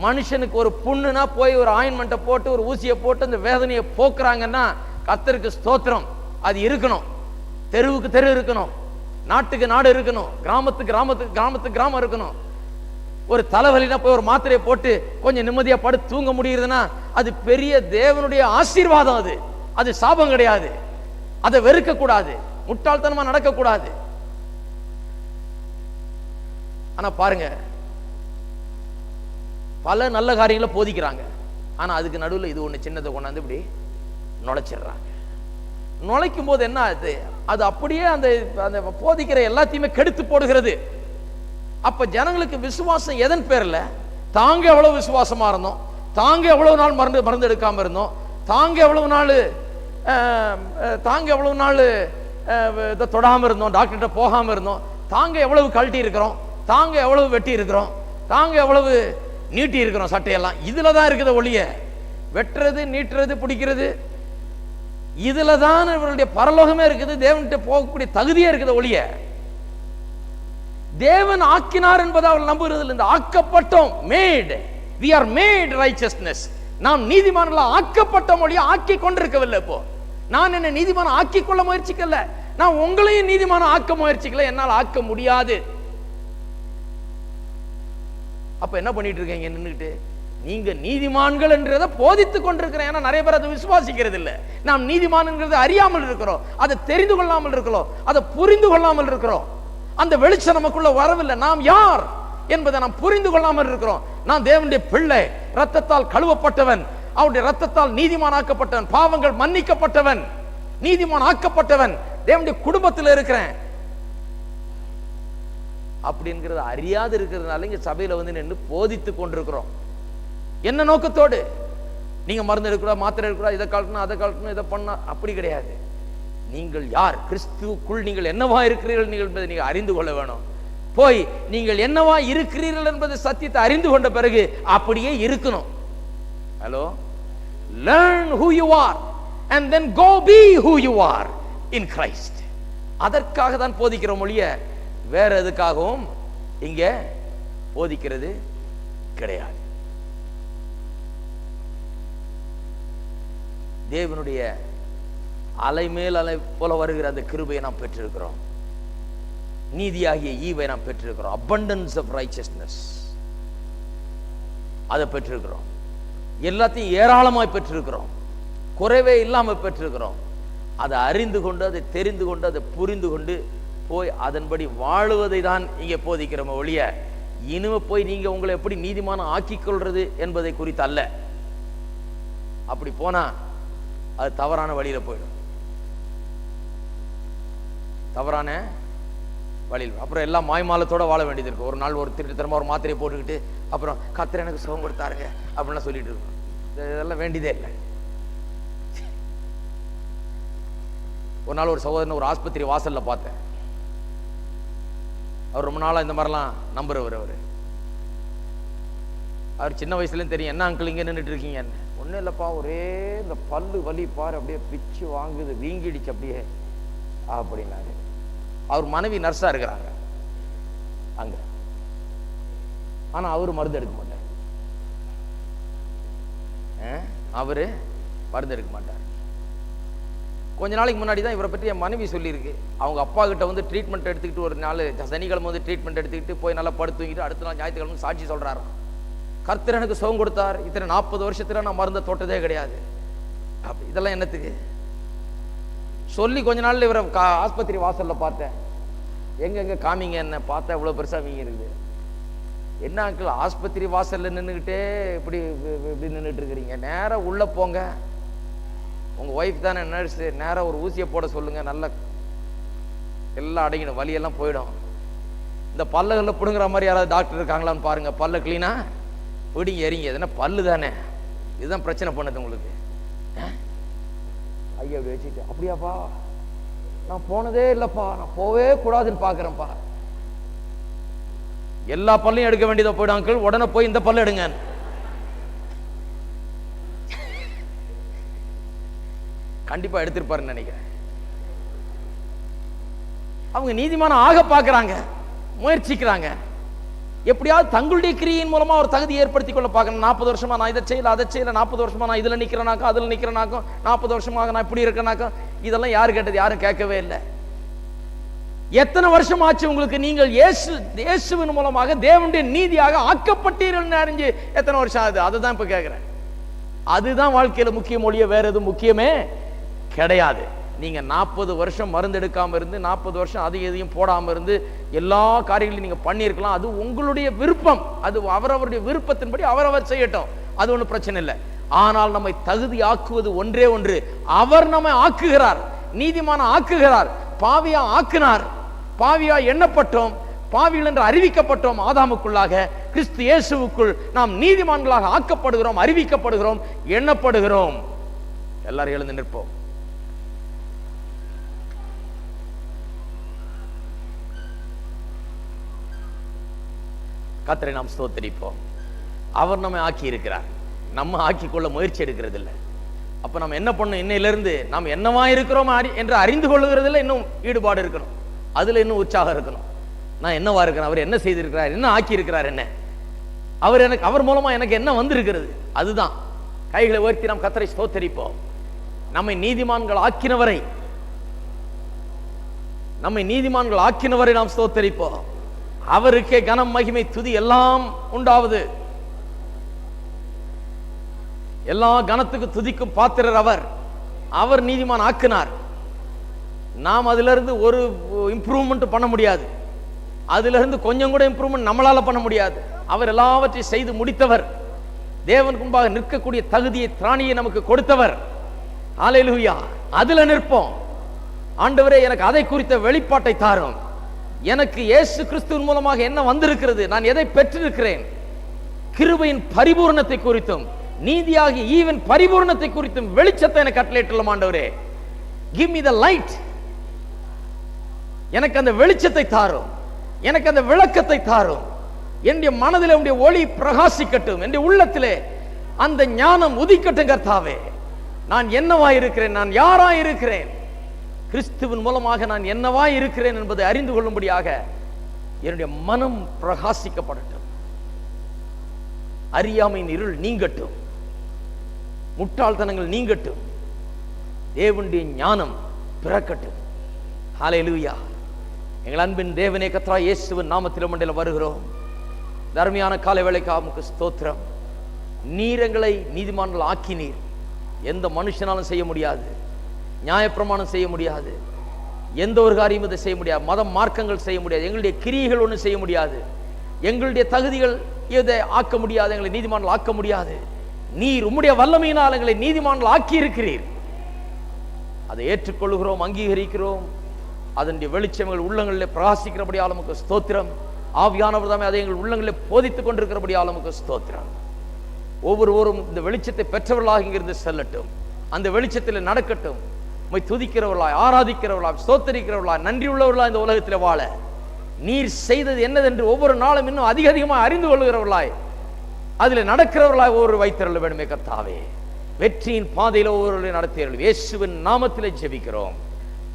மனுஷனுக்கு ஒரு புண்ணுனா போய் ஒரு ஆயின்மெண்ட்டை போட்டு ஒரு ஊசியை போட்டு அந்த வேதனையை போக்குறாங்கன்னா கர்த்தருக்கு ஸ்தோத்திரம். அது இருக்கணும். தெருவுக்கு தெரு இருக்கணும், நாட்டுக்கு நாடு இருக்கணும், கிராமத்துக்கு கிராமம் இருக்கணும். ஒரு தலைவலினா போய் ஒரு மாத்திரையை போட்டு கொஞ்சம் நிம்மதியா படுத்து தூங்க முடியுதுன்னா அது பெரிய தேவனுடைய ஆசீர்வாதம். அது சாபம் கிடையாது. அதை வெறுக்க கூடாது, முட்டாள்தனமா நடக்கக்கூடாது. ஆனா பாருங்க, பல நல்ல காரியங்களை போதிக்கிறாங்க. ஆனா அதுக்கு நடுவில் இது ஒண்ணு சின்னதை கொண்டாந்து இப்படி நுழைச்சிடுறாங்க. நுழைக்கும் போது என்ன ஆகுது? அது அப்படியே அந்த போதிக்கிற எல்லாத்தையுமே கெடுத்து போடுகிறது. அப்ப ஜனங்களுக்கு விசுவாசம் எதன் பேர்ல? தாங்க எவ்வளவு விசுவாசமா இருந்தோம், தாங்க எவ்வளவு நாள் மருந்து எடுக்காம இருந்தோம், தாங்க எவ்வளவு நாள் இதை தொடாம இருந்தோம், டாக்டர்கிட்ட போகாம இருந்தோம், தாங்க எவ்வளவு கழட்டி இருக்கிறோம், தாங்க எவ்வளவு வெட்டி இருக்கிறோம், தாங்க எவ்வளவு நீட்டி இருக்கிறோம் சட்டையெல்லாம். இதுலதான் இருக்குது ஒளிய. வெட்டுறது, நீட்டுறது, பிடிக்கிறது, இதுலதான் இவருடைய பரலோகமே இருக்குது, தேவன்கிட்ட போகக்கூடிய தகுதியே இருக்குது ஒளிய. தேவன் ஆக்கினார் என்பதை அவள் நம்புகிறது. இந்த ஆக்கப்பட்டோம், mat, we are made righteousness. நாம் நீதிமான்களா ஆக்கப்பட்ட மொழியை ஆக்கி கொண்டிருக்கவில்லை. இப்போ நான் என்ன நீதிமான ஆக்கி கொள்ள முயற்சிக்கல, நான் உங்களையும் நீதிமான ஆக்க முயற்சிக்கல, என்னால் ஆக்க முடியாது. அப்ப என்ன பண்ணிட்டு இருக்கீங்க நின்றுட்டு? நீங்க நீதிமான்கள் என்றதை போதித்துக் கொண்டிருக்கிறேன். ஏன்னா நிறைய பேர் அதை விசுவாசிக்கிறது இல்லை. நாம் நீதிமான் என்கிறத அறியாமல் இருக்கிறோம், அதை தெரிந்து கொள்ளாமல் இருக்கிறோம், அதை புரிந்து கொள்ளாமல் இருக்கிறோம். அந்த வெளிச்சம் நமக்குள்ள வரவில்லை. நாம் யார் என்பதை நாம் புரிந்து கொள்ளாமல் இருக்கிறோம். நான் தேவனுடைய பிள்ளை, ரத்தத்தால் கழுவப்பட்டவன், அவருடைய ரத்தத்தால் நீதிமான் ஆக்கப்பட்டவன், பாவங்கள் மன்னிக்கப்பட்டவன், நீதிமான் ஆக்கப்பட்டவன், தேவனுடைய குடும்பத்தில் இருக்கிறேன் அப்படிங்கிறத அறியாது இருக்கிறதுனால இங்க சபையில வந்து நின்று போதித்துக் கொண்டிருக்கிறோம். என்ன நோக்கத்தோடு? நீங்க மருந்து எடுக்கூடாது, மாத்திரை எடுக்கூடாது, இதை கழட்டணும், அதை கழட்டணும், இதை பண்ண, அப்படி கிடையாது. நீங்கள் யார்? கிறிஸ்துவுக்குள் நீங்கள் என்னவா இருக்கிறீர்கள் என்பதை நீங்கள் அறிந்து கொள்ள வேணும். போய் நீங்கள் என்னவா இருக்கிறீர்கள் என்பது சத்தியத்தை அறிந்து கொண்ட பிறகு அப்படியே இருக்கணும். Hello, learn who you are and then go be who you are in Christ. அதற்காக தான் போதிக்கிற மொழிய வேற எதுக்காகவும் இங்க போதிக்கிறது கிடையாது. தேவனுடைய அலை மேல் அலை போல வருகிற அந்த கிருபையை நாம் பெற்றிருக்கிறோம். நீதியாகிய ஈவை நாம் பெற்றிருக்கிறோம். abundance of righteousness அதை பெற்றிருக்கிறோம். எல்லாத்தையும் ஏராளமாய் பெற்றிருக்கிறோம், குறைவே இல்லாமல் பெற்றிருக்கிறோம். அதை அறிந்து கொண்டு, அதை தெரிந்து கொண்டு, அதை புரிந்து கொண்டு போய் அதன்படி வாழுவதை தான் இங்கே போதிக்கிறோம் ஒழிய இனிமே போய் நீங்க உங்களை எப்படி நீதிமான ஆக்கிக் கொள்றது என்பதை குறித்து அல்ல. அப்படி போனா அது தவறான வழியில போயிடும், தவறான வழியில். அப்புறம் எல்லாம் மாய்மாலத்தோட வாழ வேண்டியது இருக்கு. ஒரு நாள் ஒரு திருட்டுத்தனமா ஒரு மாத்திரையை போட்டுக்கிட்டு அப்புறம் கர்த்தர் எனக்கு சுகம் கொடுத்தாருங்க அப்படின்லாம் சொல்லிட்டு இருக்கோம். இதெல்லாம் வேண்டியதே இல்லை. ஒரு நாள் ஒரு சகோதரன் ஒரு ஆஸ்பத்திரி வாசல்ல பார்த்தேன். அவர் ரொம்ப நாளா இந்த மாதிரிலாம் நம்புறவர். அவர் சின்ன வயசுலேயும் தெரியும். என்ன அங்கிள் இங்கே நின்றுட்டு இருக்கீங்க? ஒன்றும் இல்லைப்பா, ஒரே இந்த பல்லு வலி பாரு, அப்படியே பிச்சு வாங்குது, வீங்கிடுச்சு அப்படியே அப்படின்னாரு. அவர் மனைவி நர்ஸா இருக்கிறாங்க அங்க. ஆனா அவரு மருந்து எடுக்க மாட்டார். அவரு மருந்து எடுக்க மாட்டார். கொஞ்ச நாளைக்கு முன்னாடி தான் இவரை பற்றி என் மனைவி சொல்லியிருக்கு. அவங்க அப்பா கிட்ட வந்து ட்ரீட்மெண்ட் எடுத்துக்கிட்டு ஒரு நாள் சனிக்கிழமை வந்து ட்ரீட்மெண்ட் எடுத்துக்கிட்டு போய் நல்லா படுத்துங்கிட்டு அடுத்த நாள் ஞாயிற்றுக்கிழமை சாட்சி சொல்றாராம். கர்த்தர் எனக்கு சுகம் கொடுத்தார், இத்தனை 40 வருஷத்துல நான் மருந்தை தொட்டதே கிடையாது. அப்படி இதெல்லாம் என்னத்துக்கு சொல்லி கொஞ்ச நாள்ல இவரை ஆஸ்பத்திரி வாசல்ல பார்த்தேன். எங்க காமிங்க என்ன பார்த்தா இவ்வளவு பெருசா வீங்க இருக்குது. என்ன அங்கிள் ஆஸ்பத்திரி வாசல்ல நின்றுக்கிட்டே இப்படி நின்றுட்டு இருக்கிறீங்க? நேரம் உள்ள போங்க, உங்க ஒய்ஃப் தானே நர்ஸ், நேரம் ஒரு ஊசியை போட சொல்லுங்க, நல்ல எல்லாம் அடங்கிடும், வலியெல்லாம் போயிடும். இந்த பல்லுகளில் பிடுங்குற மாதிரி யாராவது டாக்டர் இருக்காங்களான்னு பாருங்க. பல்ல கிளீனா பிடிங்க எறிங்க, எதுனா பல்லு தானே, இதுதான் பிரச்சனை பண்ணுது உங்களுக்கு. ஐயா அப்படி வச்சுட்டு, அப்படியாப்பா நான் போனதே இல்லைப்பா, நான் போவே கூடாதுன்னு பார்க்குறேன்ப்பா. எல்லா பல்லையும் எடுக்க வேண்டியதை போயிடும் அங்கிள், உடனே போய் இந்த பல்லு எடுங்க. கண்டிப்பா எடுத்திருப்பாருன்னு நினைக்கிறேன். அவங்க நீதிமானம் ஆக பார்க்குறாங்க, முயற்சிக்கிறாங்க. எப்படியாவது தங்களுடைய கிரியின் மூலமா ஒரு தகுதி ஏற்படுத்திக் கொள்ள பார்க்கணும். 40 வருஷமா நான் இதை செய்யல, அதை செய்யல, 40 வருஷமா நான் இதுல நிக்கிறேனாக்கும் அதுல நிக்கிறேனாக்கும், 40 வருஷமாக நான் இப்படி இருக்கேனாக்கும். இதெல்லாம் யாரு கேட்டது? யாரும் கேட்கவே இல்லை. எத்தனை வருஷம் ஆச்சு உங்களுக்கு? நீங்கள் இயேசுவின் மூலமாக தேவனுடைய நீதியாக ஆக்கப்பட்டீர்கள் அறிஞ்சு எத்தனை வருஷம் ஆகுது? அதுதான் இப்ப கேட்கிறேன். அதுதான் வாழ்க்கையில முக்கியம் ஒழிய வேற எதுவும் முக்கியமே கிடையாது. நீங்க 40 வருஷம் மருந்து எடுக்காம இருந்து 40 வருஷம் அதிக எதையும் போடாம இருந்து எல்லா காரியங்களையும் நீங்க பண்ணியிருக்கலாம். அது உங்களுடைய விருப்பம், அது அவரவருடைய விருப்பத்தின்படி அவரவர் செய்யட்டும், அது ஒன்றும் பிரச்சனை இல்லை. ஆனால் நம்மை தகுதி ஆக்குவது ஒன்றே ஒன்று, அவர் நம்மை ஆக்குகிறார், நீதிமான ஆக்குகிறார். பாவியா ஆக்கினார், பாவியா எண்ணப்பட்டோம், பாவிகள் என்று அறிவிக்கப்பட்டோம். ஆதாமுக்குள்ளாக கிறிஸ்து இயேசுவுக்குள் நாம் நீதிமான்களாக ஆக்கப்படுகிறோம், அறிவிக்கப்படுகிறோம், எண்ணப்படுகிறோம். எல்லாரும் எழுந்து நிற்போம். கர்த்தரை நாம் ஸ்தோத்திரிப்போம். அவர் நம்மை ஆக்கி இருக்கிறார், நம்ம ஆக்கிக்கொள்ள முயற்சி எடுக்கிறது இல்லை. அப்ப நம்ம என்ன பண்ணணும்? இன்னையிலிருந்து நாம் என்னவா இருக்கிறோம் என்று அறிந்து கொள்ளுகிறதுல இன்னும் ஈடுபாடு இருக்கணும், அதுல இன்னும் உற்சாகம் இருக்கணும். நான் என்னவா இருக்கிறேன், அவர் என்ன செய்திருக்கிறார், என்ன ஆக்கி இருக்கிறார், என்ன அவர் மூலமா எனக்கு என்ன வந்திருக்கிறது, அதுதான். கைகளை உயர்த்தி நாம் கர்த்தரை ஸ்தோத்திரிப்போம். நம்மை நீதிமான்கள் ஆக்கினவரை நாம் ஸ்தோத்திரிப்போம். அவருக்கே கனம், மகிமை, துதி எல்லாம் உண்டாவது. எல்லா கனத்துக்கு துதிக்கும் பாத்திரர் அவர். அவர் நீதிமான் ஆக்கினார். நாம் அதிலிருந்து ஒரு இம்ப்ரூவ்மெண்ட் பண்ண முடியாது, அதிலிருந்து கொஞ்சம் கூட இம்ப்ரூவ்மெண்ட் நம்மளால பண்ண முடியாது. அவர் எல்லாவற்றையும் செய்து முடித்தவர். தேவனுக்கு முன்பாக நிற்கக்கூடிய தகுதியை, திராணியை நமக்கு கொடுத்தவர். ஹல்லேலூயா. அதுல நிற்போம். ஆண்டவரே, எனக்கு அதை குறித்த வெளிப்பாட்டை தாரும். எனக்கு இயேசு கிறிஸ்துவின் மூலமாக என்ன வந்திருக்கிறது, நான் எதை பெற்றிருக்கிறேன், கிருபையின் பரிபூர்ணத்தை குறித்தும் நீதியாகிய ஈவின் பரிபூர்ணத்தை குறித்தும் வெளிச்சத்தை எனக்கு கட்டளையிட்டுள்ள ஆண்டவரே. give me the light. எனக்கு அந்த வெளிச்சத்தை தாரும், எனக்கு அந்த விளக்கத்தை தாரும். என்னுடைய மனதிலே உம்முடைய ஒளி பிரகாசிக்கட்டும், என்னுடைய உள்ளத்திலே அந்த ஞானம் உதிக்கட்டும். கர்த்தாவே, நான் என்னவாய் இருக்கிறேன், நான் யாராய் இருக்கிறேன், கிறிஸ்துவின் மூலமாக நான் என்னவாய் இருக்கிறேன் என்பதை அறிந்து கொள்ளும்படியாக என்னுடைய மனம் பிரகாசிக்கப்படட்டும். அறியாமையின் இருள் நீங்கட்டும், முட்டாள்தனங்கள் நீங்கட்டும், தேவனுடைய ஞானம் பிறக்கட்டும். ஹல்லேலூயா. எங்கள் அன்பின் தேவனே, கர்த்தராகிய இயேசுவின் நாமத்தில் மண்டையில் வருகிறோம். தர்மியான காலை வேளைக்காக உமக்கு ஸ்தோத்திரம். நீர் எங்களை நீதிமான்கள் ஆக்கினீர். எந்த மனுஷனாலும் செய்ய முடியாது, நியாயப்பிரமாணம் செய்ய முடியாது, எந்த ஒரு காரியமும் இதை செய்ய முடியாது, மத மார்க்கங்கள் செய்ய முடியாது, எங்களுடைய கிரியைகள் ஒன்றும் செய்ய முடியாது, எங்களுடைய தகுதிகள் இதை ஆக்க முடியாது, எங்களை நீதிமான்கள் ஆக்க முடியாது. நீர் உம்முடைய வல்லமையினால் எங்களை நீதிமான்கள் ஆக்கி இருக்கிறீர். அதை ஏற்றுக்கொள்கிறோம், அங்கீகரிக்கிறோம். அதனுடைய வெளிச்சம் எங்கள் உள்ளங்களில் பிரகாசிக்கிறபடியால் உமக்கு ஸ்தோத்திரம். ஆவியானவர் தாமே அதை எங்கள் உள்ளங்களில் போதித்துக் கொண்டிருக்கிறபடியால் உமக்கு ஸ்தோத்திரம். ஒவ்வொருவரும் இந்த வெளிச்சத்தை பெற்றவர்களாக இங்கிருந்து செல்லட்டும், அந்த வெளிச்சத்தில் நடக்கட்டும். உம்மை துதிக்கிறவர்களாய், ஆராதிக்கிறவர்களாய், ஸ்தோத்தரிக்கிறவர்களாய், நன்றி உள்ளவர்களாய் இந்த உலகத்தில் வாழ நீர் செய்தது என்னதென்று ஒவ்வொரு நாளும் இன்னும் அதிக அதிகமாக அறிந்து கொள்கிறவர்களாய், அதில் நடக்கிறவர்களாய் ஒவ்வொரு வைத்திருள்ள வேண்டுமே கர்த்தாவே. வெற்றியின் பாதையில் ஒவ்வொருவரையும் நடத்தியவர்கள் இயேசுவின் நாமத்திலே ஜெபிக்கிறோம்.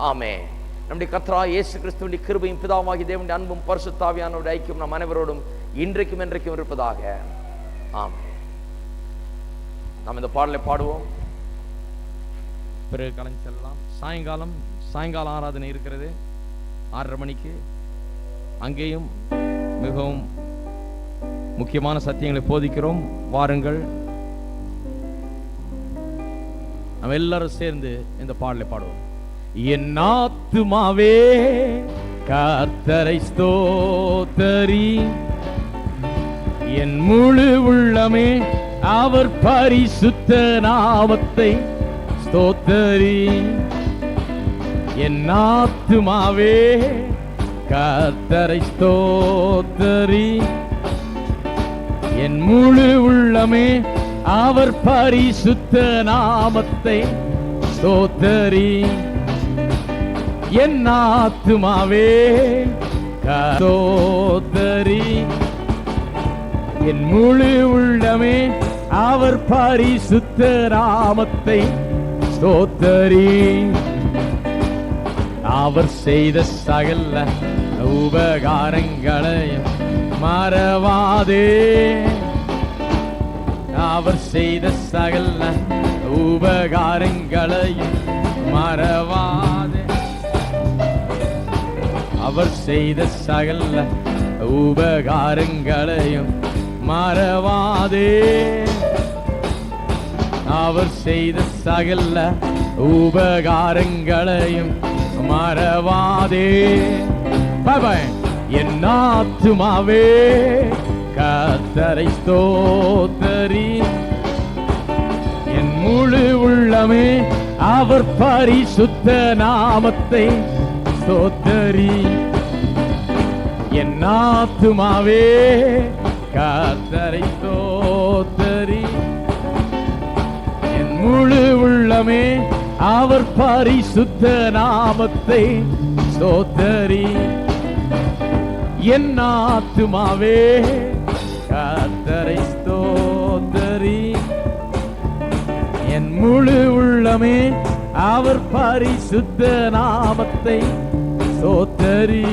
ஆமென். நம்முடைய கர்த்தராகிய இயேசு கிறிஸ்துவின் கிருபையும் பிதாவாகிய தேவனுடைய அன்பும் பரிசுத்த ஆவியானவருடைய ஐக்கியம் நம் அனைவரோடும் இன்றைக்கும் என்றைக்கும் இருப்பதாக. ஆமென். நாம் இந்த பாடலை பாடுவோம், பிறகு கலந்து செல்லலாம். சாயங்கால ஆராதனை இருக்கிறது 6:30 மணிக்கு. அங்கேயும் மிகவும் முக்கியமான சத்தியங்களை போதிக்கிறோம். வாருங்கள், நம்ம எல்லாரும் சேர்ந்து இந்த பாடலை பாடுவோம். என் ஆத்துமாவே கர்த்தரை ஸ்தோத்தரி, என் முழு உள்ளமே அவர் பரிசுத்த நாமத்தை ஸ்தோத்தரி. என் ஆத்துமாவே கர்த்தரை ஸ்தோத்தரி, என் முழு உள்ளமே அவர் பரிசுத்த நாமத்தை ஸ்தோத்தரி. என் ஆத்துமாவே ஸ்தோத்தரி, என் முழு உள்ளமே அவர் பரிசுத்த நாமத்தை ஸ்தோத்தரி. அவர் செய்த சகல உபகாரங்களையும் மறவாதே. அவர் செய்த சகல உபகாரங்களையும் மறவாதே. அவர் செய்த சகல உபகாரங்களையும் மறவாதே. அவர் செய்த சகல உபகாரங்களையும் மறவாதே. பாய் என் ஆத்துமாவே கர்த்தரை ஸ்தோத்தரி. என் முழு உள்ளமே அவர் பரிசுத்த நாமத்தை ஸ்தோத்தரி. என் ஆத்துமாவே கர்த்தரை ஸ்தோத்தரி. என் முழு உள்ளமே அவர் பரிசுத்த நாமத்தை ஸ்தோத்தரி. என் ஆத்துமாவே கர்த்தரை ஸ்தோத்தரி. என் முழு உள்ளமே அவர் பரிசுத்த நாமத்தை ஸ்தோத்தரி.